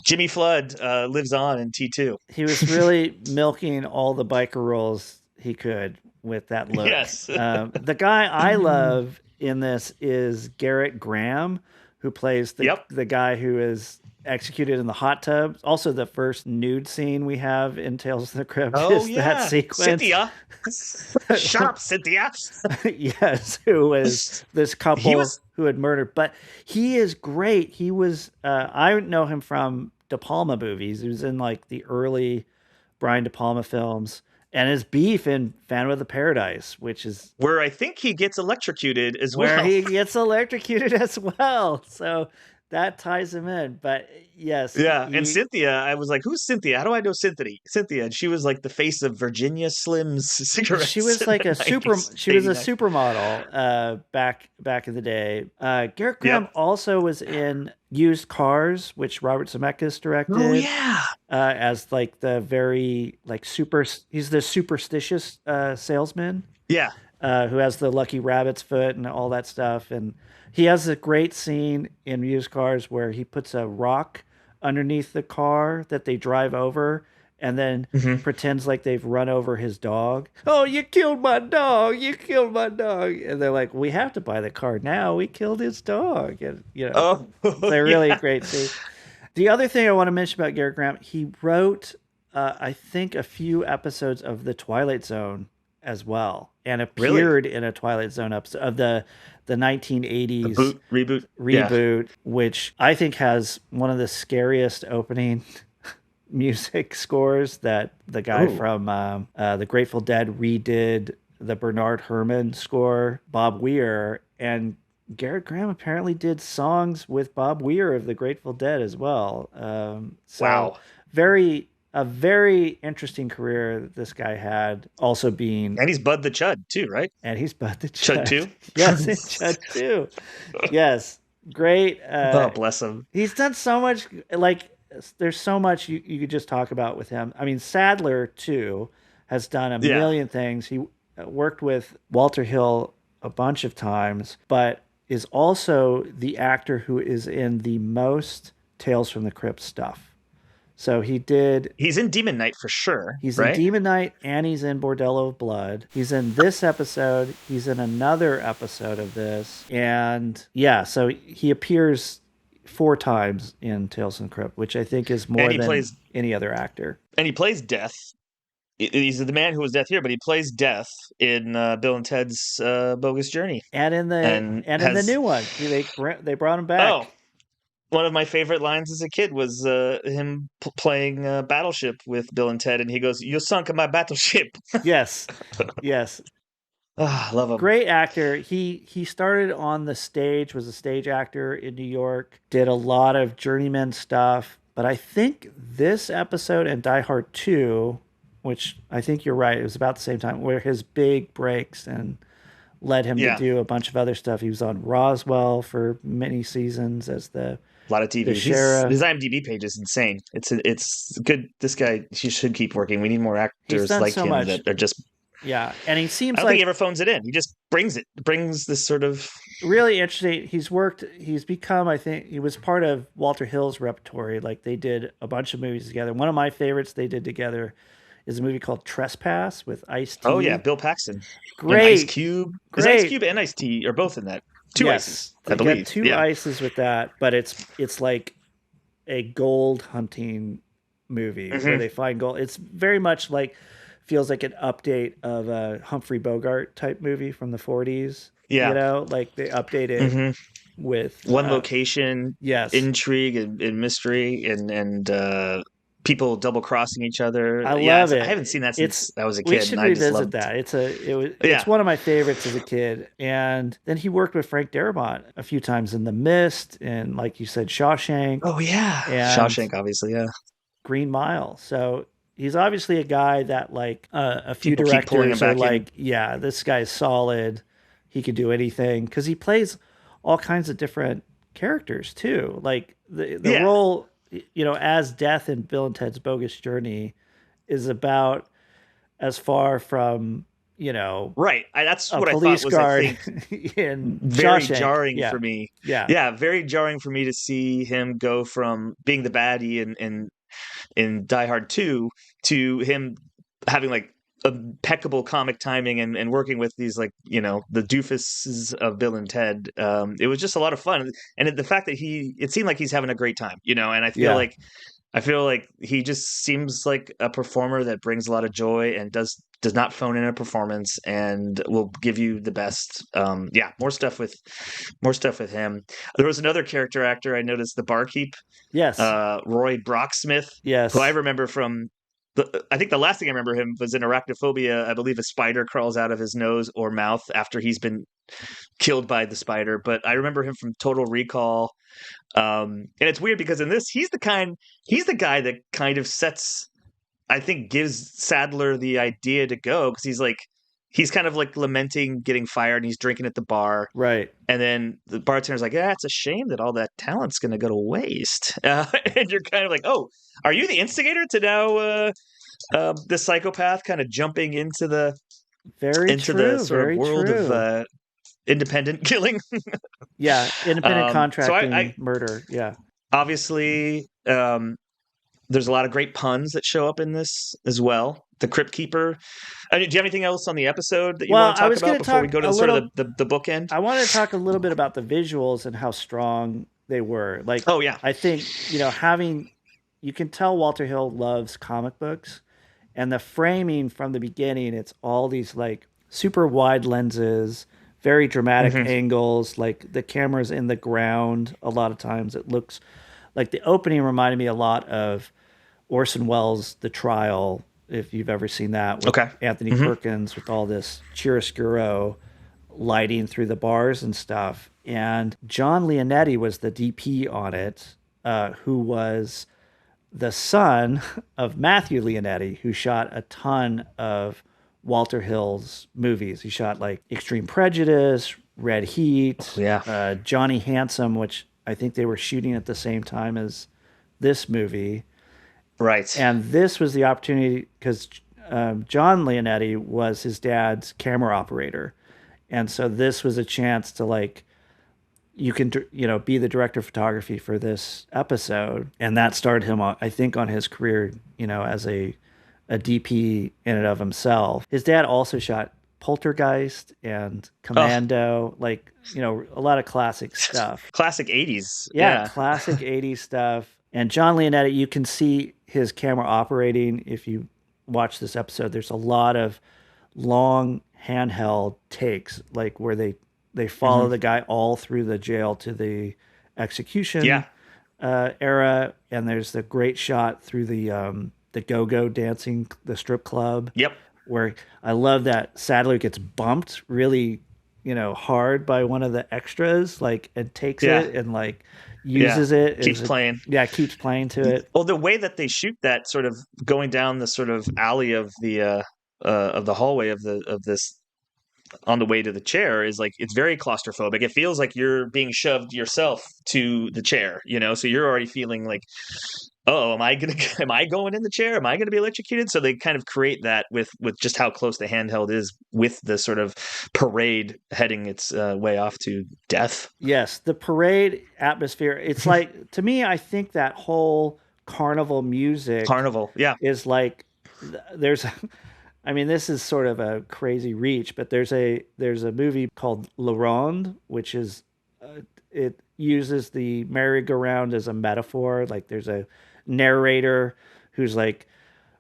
Jimmy Flood lives on in T2. He was really milking all the biker roles he could with that look. Yes. The guy I love in this is Garrett Graham, who plays the guy who is executed in the hot tub. Also, the first nude scene we have in Tales of the Crypt is that sequence. Cynthia. Shut up, Cynthia. Yes, who was this couple who had murdered. But he is great. He was, I know him from De Palma movies. He was in like the early Brian De Palma films. And his beef in Phantom of the Paradise, which is where I think he gets electrocuted as well. Where he gets electrocuted as well. So that ties him in. But yes. Yeah. And Cynthia, I was like, who's Cynthia? How do I know Cynthia? And she was like the face of Virginia Slim's cigarettes. She was like a supermodel back in the day. Garrett Graham also was in Used Cars, which Robert Zemeckis directed. Oh yeah. As like the very like he's the superstitious salesman. Yeah. Who has the lucky rabbit's foot and all that stuff. And he has a great scene in Used Cars where he puts a rock underneath the car that they drive over and then pretends like they've run over his dog. Oh, you killed my dog. You killed my dog. And they're like, we have to buy the car now. We killed his dog. And, they're really great scene. The other thing I want to mention about Garrett Graham, he wrote, I think, a few episodes of The Twilight Zone as well, and appeared in a Twilight Zone episode of the 1980s reboot, which I think has one of the scariest opening music scores that the guy from the Grateful Dead redid the Bernard Herrmann score, Bob Weir, and Garrett Graham apparently did songs with Bob Weir of the Grateful Dead as well. Wow. A very interesting career this guy had, also being... And he's Bud the Chud, too, right? And he's Bud the Chud. Chud 2? Yes, in Chud 2. Yes. Great. Oh, bless him. He's done so much, like, there's so much you could just talk about with him. I mean, Sadler, too, has done a million things. He worked with Walter Hill a bunch of times, but is also the actor who is in the most Tales from the Crypt stuff. So he's in Demon Knight for sure. He's in Demon Knight and he's in Bordello of Blood. He's in this episode. He's in another episode of this. And so he appears 4 times in Tales from the Crypt, which I think is more than any other actor. And he plays Death. He's the man who was Death here, but he plays Death in Bill and Ted's Bogus Journey. And in the new one. They brought him back. Oh. One of my favorite lines as a kid was him playing Battleship with Bill and Ted, and he goes, "You sunk my battleship." Yes. I love him. Great actor. He started on the stage, was a stage actor in New York, did a lot of journeyman stuff. But I think this episode and Die Hard 2, which I think you're right, it was about the same time, were his big breaks and led him to do a bunch of other stuff. He was on Roswell for many seasons as a lot of TV. His IMDb page is insane. It's good. This guy, he should keep working. We need more actors like him that are just. Yeah, and he seems I don't think he ever phones it in. He just brings this sort of really interesting. He's become, I think, he was part of Walter Hill's repertory. Like they did a bunch of movies together. One of my favorites they did together is a movie called Trespass with Ice-T. Oh yeah, Bill Paxton. Great. And Ice Cube. Is Ice Cube and Ice-T are both in that? Two ices, I believe. Got 2 ices with that, but it's like a gold hunting movie where they find gold. It's very much feels like an update of a Humphrey Bogart type movie from the 40s. Yeah. Like they updated with one location, yes. intrigue and mystery, and people double crossing each other. I Yeah, love I it. haven't seen that It's since I was a we kid, should and I just revisit loved. that. It's Yeah. one of my favorites as a kid. And then he worked with Frank Darabont a few times in The Mist and, like you said, Shawshank Oh yeah, and Shawshank, obviously. Yeah, Green Mile. So he's obviously a guy that like a few people keep pulling him directors are back in. like, yeah, this guy's solid. He could do anything because he plays all kinds of different characters too. Like the Yeah, role, as Death in Bill and Ted's Bogus Journey is about as far from right. That's a what I thought police was, I guard think, in very Shawshank. jarring Yeah, for me. yeah, Yeah, very jarring for me to see him go from being the baddie in Die Hard 2 to him having like impeccable comic timing and working with these, like, the doofuses of Bill and Ted. It was just a lot of fun, and the fact that it seemed like he's having a great time, and yeah. I feel like he just seems like a performer that brings a lot of joy and does not phone in a performance and will give you the best. Yeah, more stuff with him. There was another character actor I noticed, the barkeep, Yes, Roy Brocksmith, who I yes. remember from I think the last thing I remember him was in Arachnophobia. I believe a spider crawls out of his nose or mouth after he's been killed by the spider. But I remember him from Total Recall. And it's weird because in this, he's the guy that kind of I think gives Sadler the idea to go, because he's kind of like lamenting getting fired and he's drinking at the bar. Right. And then the bartender's like, yeah, it's a shame that all that talent's going to go to waste. And you're kind of like, oh, are you the instigator to now the psychopath kind of jumping Very into the true. sort of Very world of true. independent killing? Yeah, independent So I contracting murder. Yeah. obviously, there's a lot of great puns that show up in this as well. The Crypt Keeper. Do you have anything else on the episode that you Well, want to I talk was going about to before we talk go to a the sort of little. the bookend? I wanted to talk a little bit about the visuals and how strong they were. Like, Oh yeah. I think having you can tell Walter Hill loves comic books, and the framing from the beginning, it's all these like super wide lenses, very dramatic Hmm. angles. Like the camera's in the ground a lot of times. It looks like the opening reminded me a lot of Orson Welles' The Trial, if you've ever seen that, with Okay. Anthony Hmm. Perkins with all this chiaroscuro lighting through the bars and stuff. And John Leonetti was the DP on it, who was the son of Matthew Leonetti, who shot a ton of Walter Hill's movies. He shot like Extreme Prejudice, Red Heat, Yeah. Johnny Handsome, which I think they were shooting at the same time as this movie. Right. And this was the opportunity because John Leonetti was his dad's camera operator, and so this was a chance to like you can be the director of photography for this episode, and that started him I think on his career as a DP in and of himself. His dad also shot Poltergeist and Oh, Commando, like a lot of classic stuff. classic 80s. Yeah, Yeah. classic 80s stuff. And John Leonetti, you can see his camera operating if you watch this episode. There's a lot of long handheld takes, like where they follow Hmm. the guy all through the jail to the execution Yeah. era, and there's the great shot through the go-go dancing, the strip club, Yep. where I love that Sadler gets bumped really, hard by one of the extras, like, and takes Yeah. it and like Yeah. uses it Keeps as playing. keeps playing to it. Well, the way that they shoot that, sort of going down the sort of alley of the hallway of this on the way to the chair, is like, it's very claustrophobic. It feels like you're being shoved yourself to the chair, so you're already feeling like, oh, am I going in the chair? Am I gonna be electrocuted? So they kind of create that with just how close the handheld is with the sort of parade heading its way off to death. Yes, the parade atmosphere. It's like, to me, I think that whole carnival music Carnival. Yeah. is like there's I mean, this is sort of a crazy reach, but there's a movie called Loughran, which is it uses the merry-go-round as a metaphor. Like there's a narrator who's like,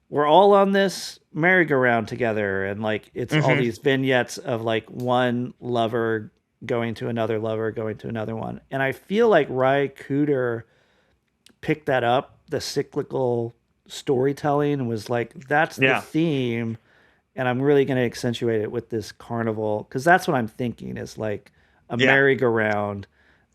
we're all on this merry-go-round together, and like it's all Hmm. these vignettes of like one lover going to another lover, going to another one. And I feel like Ry Cooder picked that up, the cyclical storytelling, and was like, that's the Yeah. theme. And I'm really going to accentuate it with this carnival. Cause that's what I'm thinking is like a Yeah. merry-go-round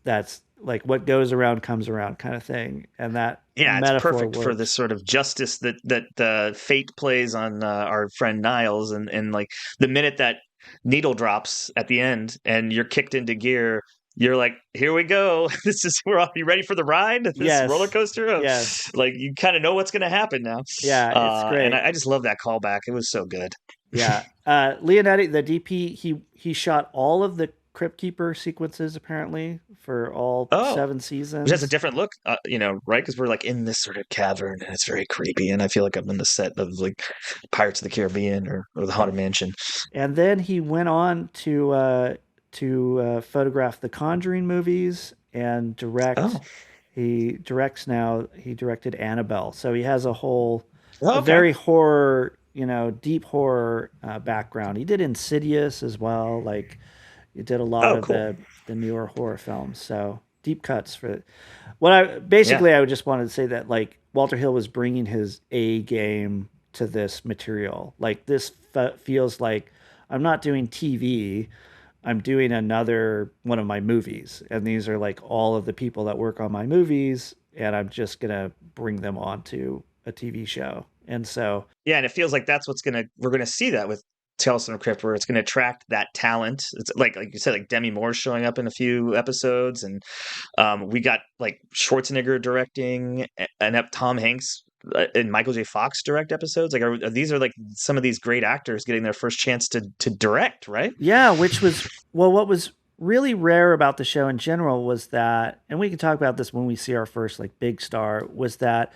that's like what goes around comes around kind of thing. And that Yeah, it's metaphor perfect for this works. sort of justice that fate plays on our friend Niles, and like the minute that needle drops at the end and you're kicked into gear, you're like, here we go. This is we're all you ready for the ride? This roller Yes. coaster? Yes. Like you kind of know what's going to happen now. Yeah. It's And great. I just love that callback. It was so good. Yeah. Leonetti, the DP, he shot all of the Crypt Keeper sequences apparently for all Oh, 7 seasons. which has a different look, right? Because we're like in this sort of cavern and it's very creepy, and I feel like I'm in the set of like Pirates of the Caribbean or the Haunted Mansion. And then he went on to photograph the Conjuring movies and direct. Oh, He directs now. He directed Annabelle, so he has oh, a okay. very horror, deep horror background. He did Insidious as well. Like he did a lot Oh, of cool. the newer horror films. So deep cuts for what Yeah, I would just wanted to say that like Walter Hill was bringing his A game to this material. Like this feels like I'm not doing TV. I'm doing another one of my movies, and these are like all of the people that work on my movies, and I'm just gonna bring them onto a TV show. And so, yeah, and it feels like that's we're gonna see that with Tales from the Crypt, where it's gonna attract that talent. It's like you said, like Demi Moore showing up in a few episodes, and we got like Schwarzenegger directing, and Tom Hanks and Michael J. Fox direct episodes. Like, these are like some of these great actors getting their first chance to direct, right? yeah, which was, well, what was really rare about the show in general was that, and we can talk about this when we see our first like big star, was that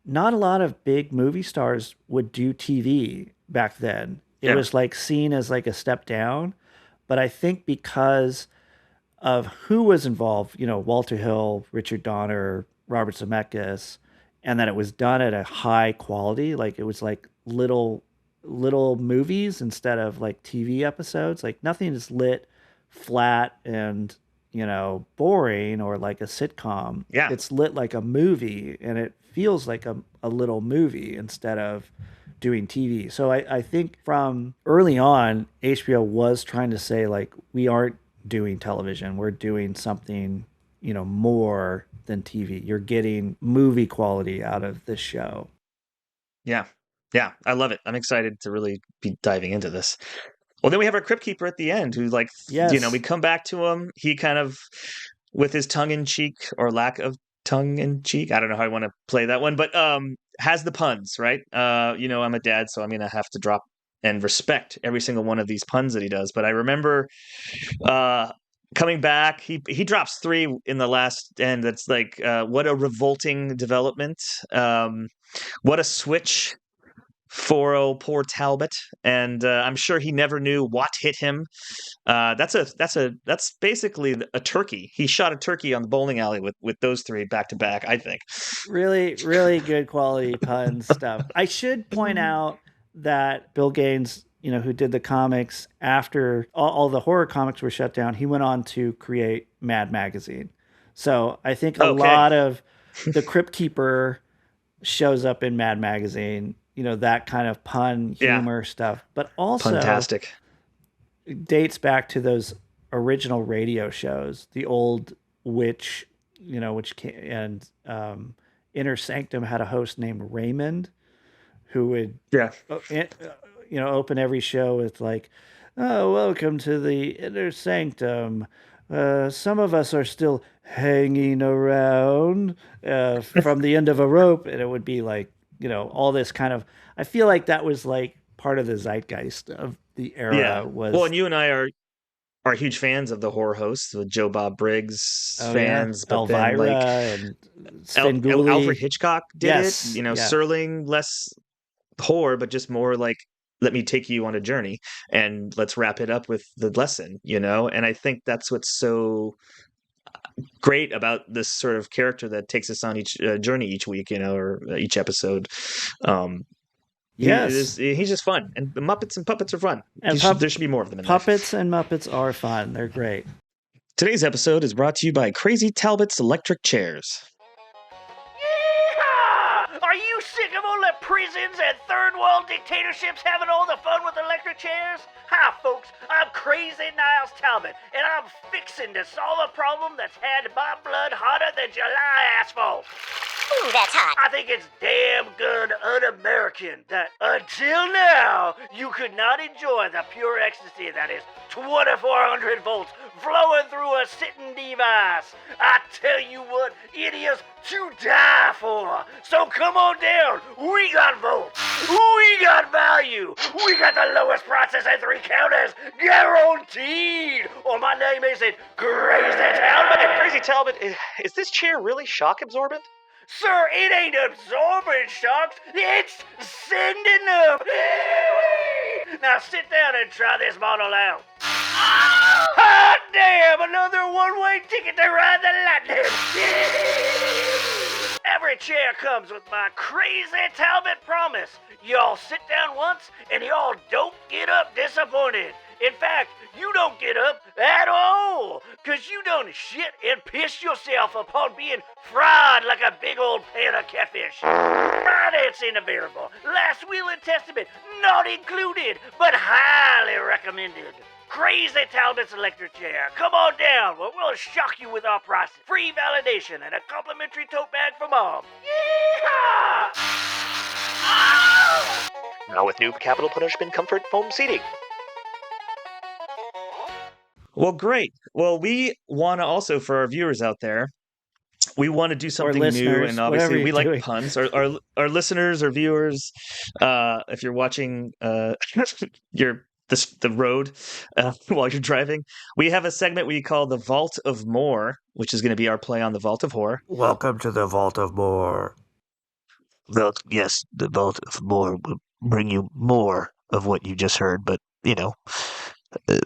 not a lot of big movie stars would do TV back then. It Yeah, was like seen as like a step down. But I think because of who was involved, Walter Hill, Richard Donner, Robert Zemeckis, and that it was done at a high quality. Like it was like little movies instead of like TV episodes. Like nothing is lit flat and boring or like a sitcom. yeah. It's lit like a movie and it feels like a little movie instead of doing TV. So I think from early on, HBO was trying to say like we aren't doing television. We're doing something, more than TV. You're getting movie quality out of this show. Yeah. Yeah. I love it. I'm excited to really be diving into this. Well, then we have our Crypt Keeper at the end who, like, we Yes. come back to him. He kind of, with his tongue in cheek or lack of tongue in cheek, I don't know how I want to play that one, but has the puns, right? I'm a dad, so I'm going to have to drop and respect every single one of these puns that he does. But I remember uh, coming back, he drops three in the last end. That's like, what a revolting development. What a switch for oh poor Talbot, and I'm sure he never knew what hit him. That's basically a turkey. He shot a turkey on the bowling alley with those three back to back. I think. Really, really good quality pun stuff. I should point out that Bill Gaines, who did the comics after all the horror comics were shut down, he went on to create Mad Magazine. So I think a Okay. lot of the Crypt Keeper shows up in Mad Magazine, that kind of pun Yeah. humor stuff, but also Puntastic. dates back to those original radio shows, the old witch, which can, and Inner Sanctum had a host named Raymond who would, Yeah. open every show with like, "Oh, welcome to the Inner Sanctum. Some of us are still hanging around from the end of a rope," and it would be like, all this kind of. I feel like that was like part of the zeitgeist of the Yeah. era Well, was. and you and I are huge fans of the horror hosts, with Joe Bob Briggs Oh yeah, fans, but then like Elvira and Svengoolie. Alfred Hitchcock did it. Yes, yeah, Serling, less horror, but just more like, let me take you on a journey and let's wrap it up with the lesson. And I think that's what's so great about this sort of character that takes us on each journey each week, or each episode. Um, Yes. He's just fun, and the Muppets and puppets are fun. And There should be more of them in life. puppets and Muppets are fun. They're great. Today's episode is brought to you by Crazy Talbot's Electric Chairs. Yeehaw! Are you sick of all the prisons and third world dictatorships having all the fun with electric chairs? Hi, folks. I'm Crazy Niles Talbot, and I'm fixing to solve a problem that's had my blood hotter than July asphalt. Ooh, that's hot. I think it's damn good un-American that until now you could not enjoy the pure ecstasy that is 2400 volts flowing through a sitting device. I tell you what, it is to die for. So come on down. We got volts. We got value. We got the lowest prices at 3 counters, guaranteed. Or my name isn't Crazy Talbot. Crazy Talbot, is this chair really shock absorbent? Sir, it ain't absorbing shocks, it's sending them. Now sit down and try this model out. Hot damn, another one-way ticket to ride the lightning. Every chair comes with my Crazy Talbot promise. Y'all sit down once and y'all don't get up disappointed. In fact, you don't get up at all, cause you done shit and piss yourself upon being fried like a big old pan of catfish. Financing available, last will and testament not included, but highly recommended. Crazy Talbot's electric chair. Come on down, we'll shock you with our prices. Free validation and a complimentary tote bag for mom. Yeehaw! Now with new capital punishment comfort foam seating. Well, great. Well, we want to also, for our viewers out there, we want to do something new, and obviously we like puns. Our listeners or viewers, if you're watching the road while you're driving, we have a segment we call the Vault of More, which is going to be our play on the Vault of Horror. Welcome to the Vault of More. Well, yes, the Vault of More will bring you more of what you just heard, but,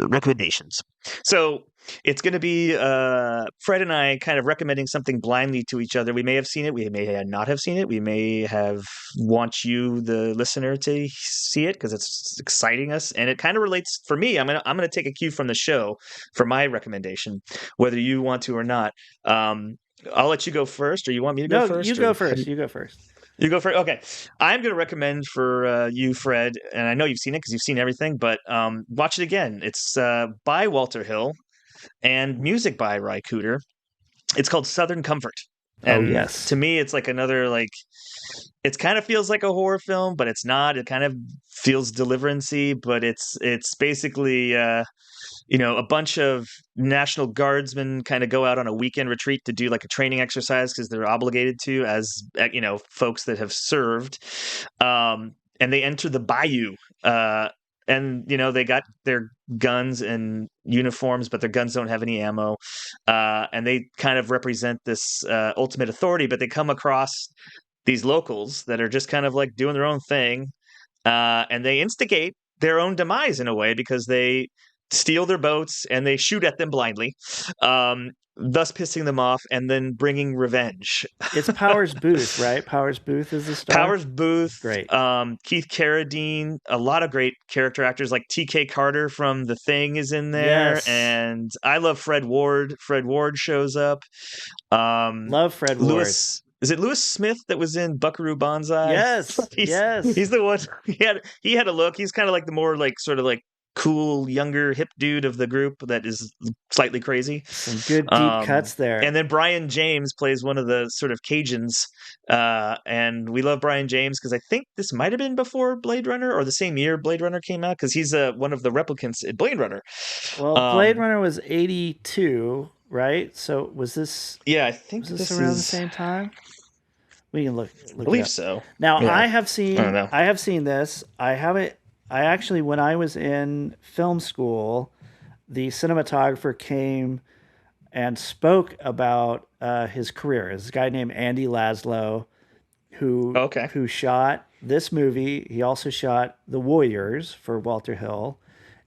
recommendations. So it's going to be Fred and I kind of recommending something blindly to each other. We may have seen it. We may not have seen it. We may have want you, the listener, to see it because it's exciting us. And it kind of relates for me. I'm gonna take a cue from the show for my recommendation, whether you want to or not. I'll let you go first, or you want me to go first? You go first. You go first. You go first. Okay. I'm going to recommend for you, Fred, and I know you've seen it because you've seen everything, but watch it again. It's by Walter Hill and music by Ry Cooder. It's called Southern Comfort. And yes. To me, it's like another, it kind of feels like a horror film, but it's not. It kind of feels deliverance-y, but it's basically a bunch of National Guardsmen kind of go out on a weekend retreat to do like a training exercise because they're obligated to as, folks that have served. And they enter the bayou. And, they got their guns and uniforms, but their guns don't have any ammo. And they kind of represent this ultimate authority, but they come across these locals that are just kind of like doing their own thing. And they instigate their own demise in a way because they steal their boats and they shoot at them blindly, thus pissing them off and then bringing revenge. It's Powers Booth, right? Powers Booth is the star. Powers Booth, great. Keith Carradine, a lot of great character actors like T.K. Carter from The Thing is in there, yes. And I love Fred Ward. Fred Ward shows up. Love Fred Ward. Is it Lewis Smith that was in Buckaroo Banzai? Yes, he's the one. He had a look. He's kind of like the more sort of cool, younger, hip dude of the group that is slightly crazy. Some good deep cuts there. And then Brian James plays one of the sort of Cajuns. And we love Brian James because I think this might have been before Blade Runner or the same year Blade Runner came out because he's one of the replicants in Blade Runner. Well, Blade Runner was 82, right? So was this... Yeah, I think was this around the same time? We can look I believe so. Now, yeah. I have seen this. I actually, when I was in film school, the cinematographer came and spoke about his career. There's a guy named Andy Laszlo who shot this movie. He also shot The Warriors for Walter Hill,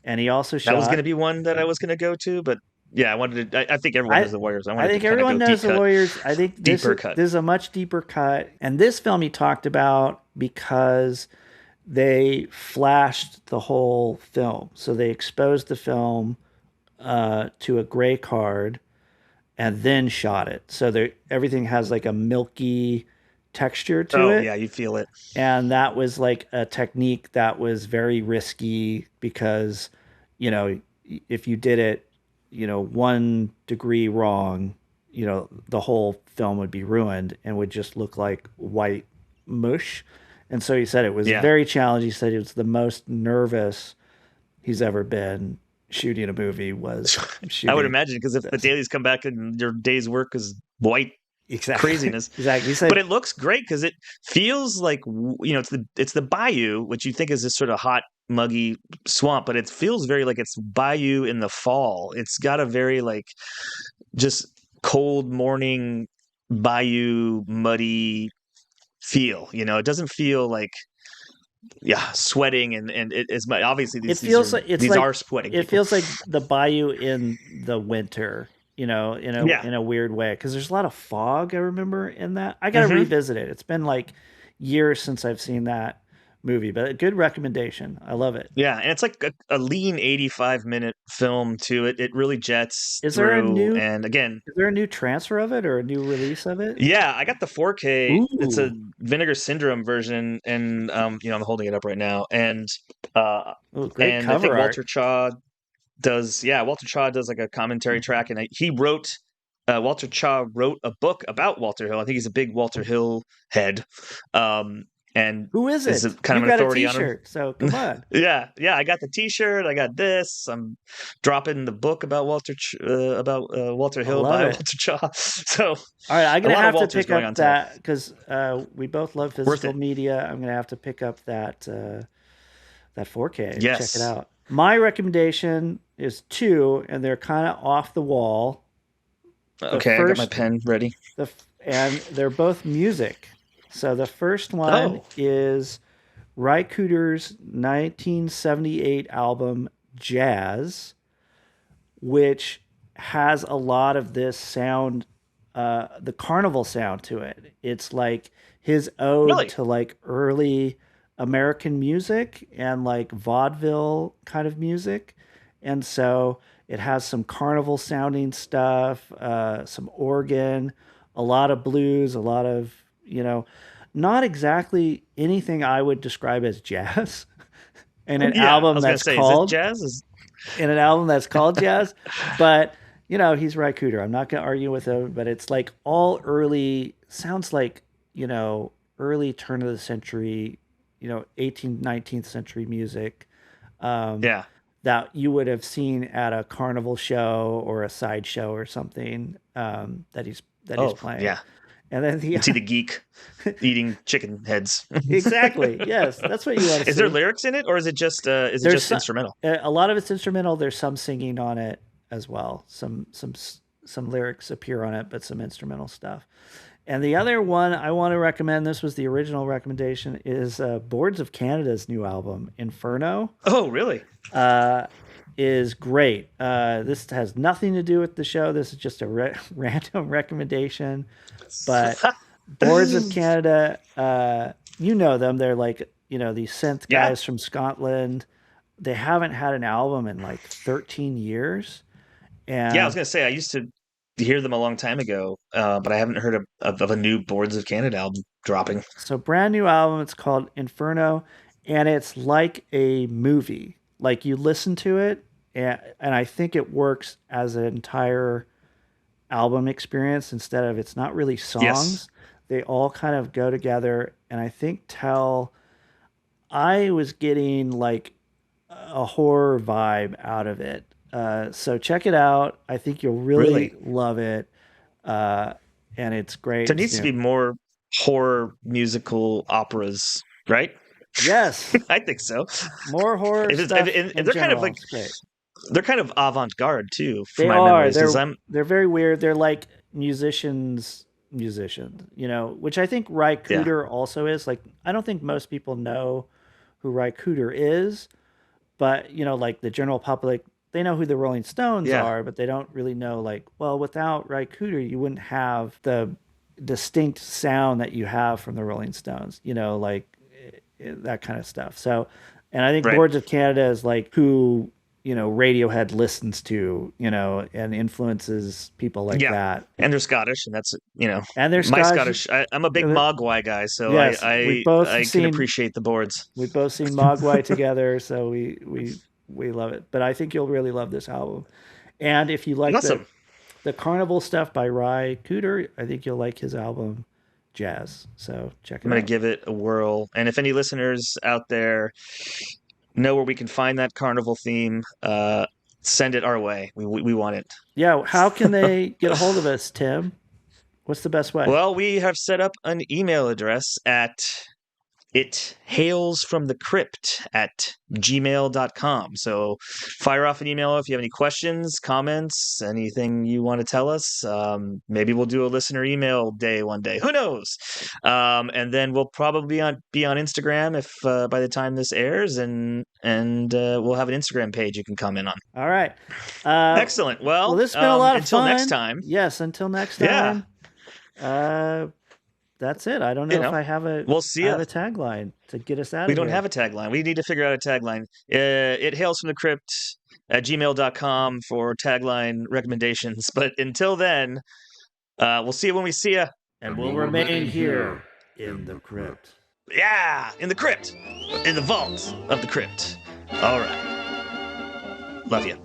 and he also shot... That was going to be one that I was going to go to, but yeah, I think everyone knows The Warriors. I think everyone knows The Warriors. I think this is a much deeper cut. And this film he talked about because they flashed the whole film. So they exposed the film to a gray card and then shot it. So everything has like a milky texture to Oh it. yeah, you feel it. And that was like a technique that was very risky because, you know, if you did it, 1 degree wrong, the whole film would be ruined and would just look like white mush. And so he said it was very challenging. He said it was the most nervous he's ever been shooting a movie was shooting. I would imagine, because if the dailies come back and your day's work is white craziness. Exactly. He said, but it looks great because it feels like, it's the bayou, which you think is this sort of hot, muggy swamp, but it feels very like it's bayou in the fall. It's got a very like just cold morning bayou muddy feel. It doesn't feel like sweating and it's obviously these are sweating. It feels like the bayou in the winter, in a weird way, because there's a lot of fog. I remember in that. I got to revisit it. It's been like years since I've seen that movie, but a good recommendation. I love it. Yeah, and it's like a lean 85-minute film too. It really jets Is through. There a new, and again, is there a new transfer of it or a new release of it? Yeah, I got the 4K. Ooh. It's a Vinegar Syndrome version, and I'm holding it up right now. And great and cover I think art. Walter Chaw does like a commentary track, and he wrote. Walter Chaw wrote a book about Walter Hill. I think he's a big Walter Hill head. And who is it? Is kind of an authority on him. So come on. yeah. I got the T-shirt. I got this. I'm dropping the book about Walter Hill by it. Walter Chaw. So, all right, I'm gonna have to pick up that because we both love physical media. I'm gonna have to pick up that 4K. And check it out. My recommendation is 2, and they're kind of off the wall. Okay, I got my pen ready. And they're both music. So the first one is Ry Cooder's 1978 album Jazz, which has a lot of this sound, the carnival sound to it. It's like his ode to like early American music and like vaudeville kind of music. And so it has some carnival sounding stuff, some organ, a lot of blues, a lot of, not exactly anything I would describe as jazz. In an album that's called jazz. In an album that's called jazz, but he's Ry Cooder. I'm not going to argue with him, but it's like all early, sounds like early turn of the century, 18th, 19th century music. That you would have seen at a carnival show or a sideshow or something that he's playing. Yeah. And then you see the geek eating chicken heads. Exactly. Yes, that's what you want to see. Is there lyrics in it, or is it just instrumental? A lot of it's instrumental. There's some singing on it as well. Some lyrics appear on it, but some instrumental stuff. And the other one I want to recommend, this was the original recommendation, is Boards of Canada's new album, Inferno. Oh, really? Is great. This has nothing to do with the show. This is just a random recommendation. But Boards of Canada, you know them. They're like, these synth guys from Scotland. They haven't had an album in like 13 years. And I was going to say, I used to hear them a long time ago, but I haven't heard of a new Boards of Canada album dropping. So brand new album. It's called Inferno, and it's like a movie. Like you listen to it, and I think it works as an entire album experience instead of, it's not really songs. Yes. They all kind of go together, and I think I was getting like a horror vibe out of it. So check it out. I think you'll really love it. And it's great. There needs to be more horror musical operas, right? Yes. I think so. More horror stuff. And they're kind of like, they're kind of avant-garde too. They are. They're very weird. They're like musicians, which I think Ry Cooder also is. Like, I don't think most people know who Ry Cooder is, but like the general public, they know who the Rolling Stones are, but they don't really know, like, well, without Ry Cooder, you wouldn't have the distinct sound that you have from the Rolling Stones. that kind of stuff. So, and I think Right. Boards of Canada is like who, Radiohead listens to, and influences people like Yeah. that. And they're Scottish, and that's And they're my Scottish. I'm a big Mogwai guy, so Yes, I can appreciate the boards. We've both seen Mogwai together, so we love it. But I think you'll really love this album. And if you like Awesome. the Carnival stuff by Ry Cooder, I think you'll like his album Jazz. So check it I'm out. going to give it a whirl. And if any listeners out there know where we can find that Carnival theme, send it our way. We want it. Yeah, how can they get a hold of us, Tim? What's the best way? Well, we have set up an email address at hailsfromthecrypt@gmail.com. So fire off an email if you have any questions, comments, anything you want to tell us. Maybe we'll do a listener email day one day. Who knows? And then we'll probably be on Instagram if by the time this airs, and we'll have an Instagram page you can comment on. All right. Excellent. Well, this has been a lot of until fun. next time. Yes, until next time. Yeah. That's it. I don't know if I have a we'll see have a tagline to get us out We of don't here. have a tagline. We need to figure out a tagline. It hails from the crypt at gmail.com for tagline recommendations. But until then, we'll see you when we see you. And we'll remain here in the crypt. Yeah, in the crypt. In the vault of the crypt. All right. Love you.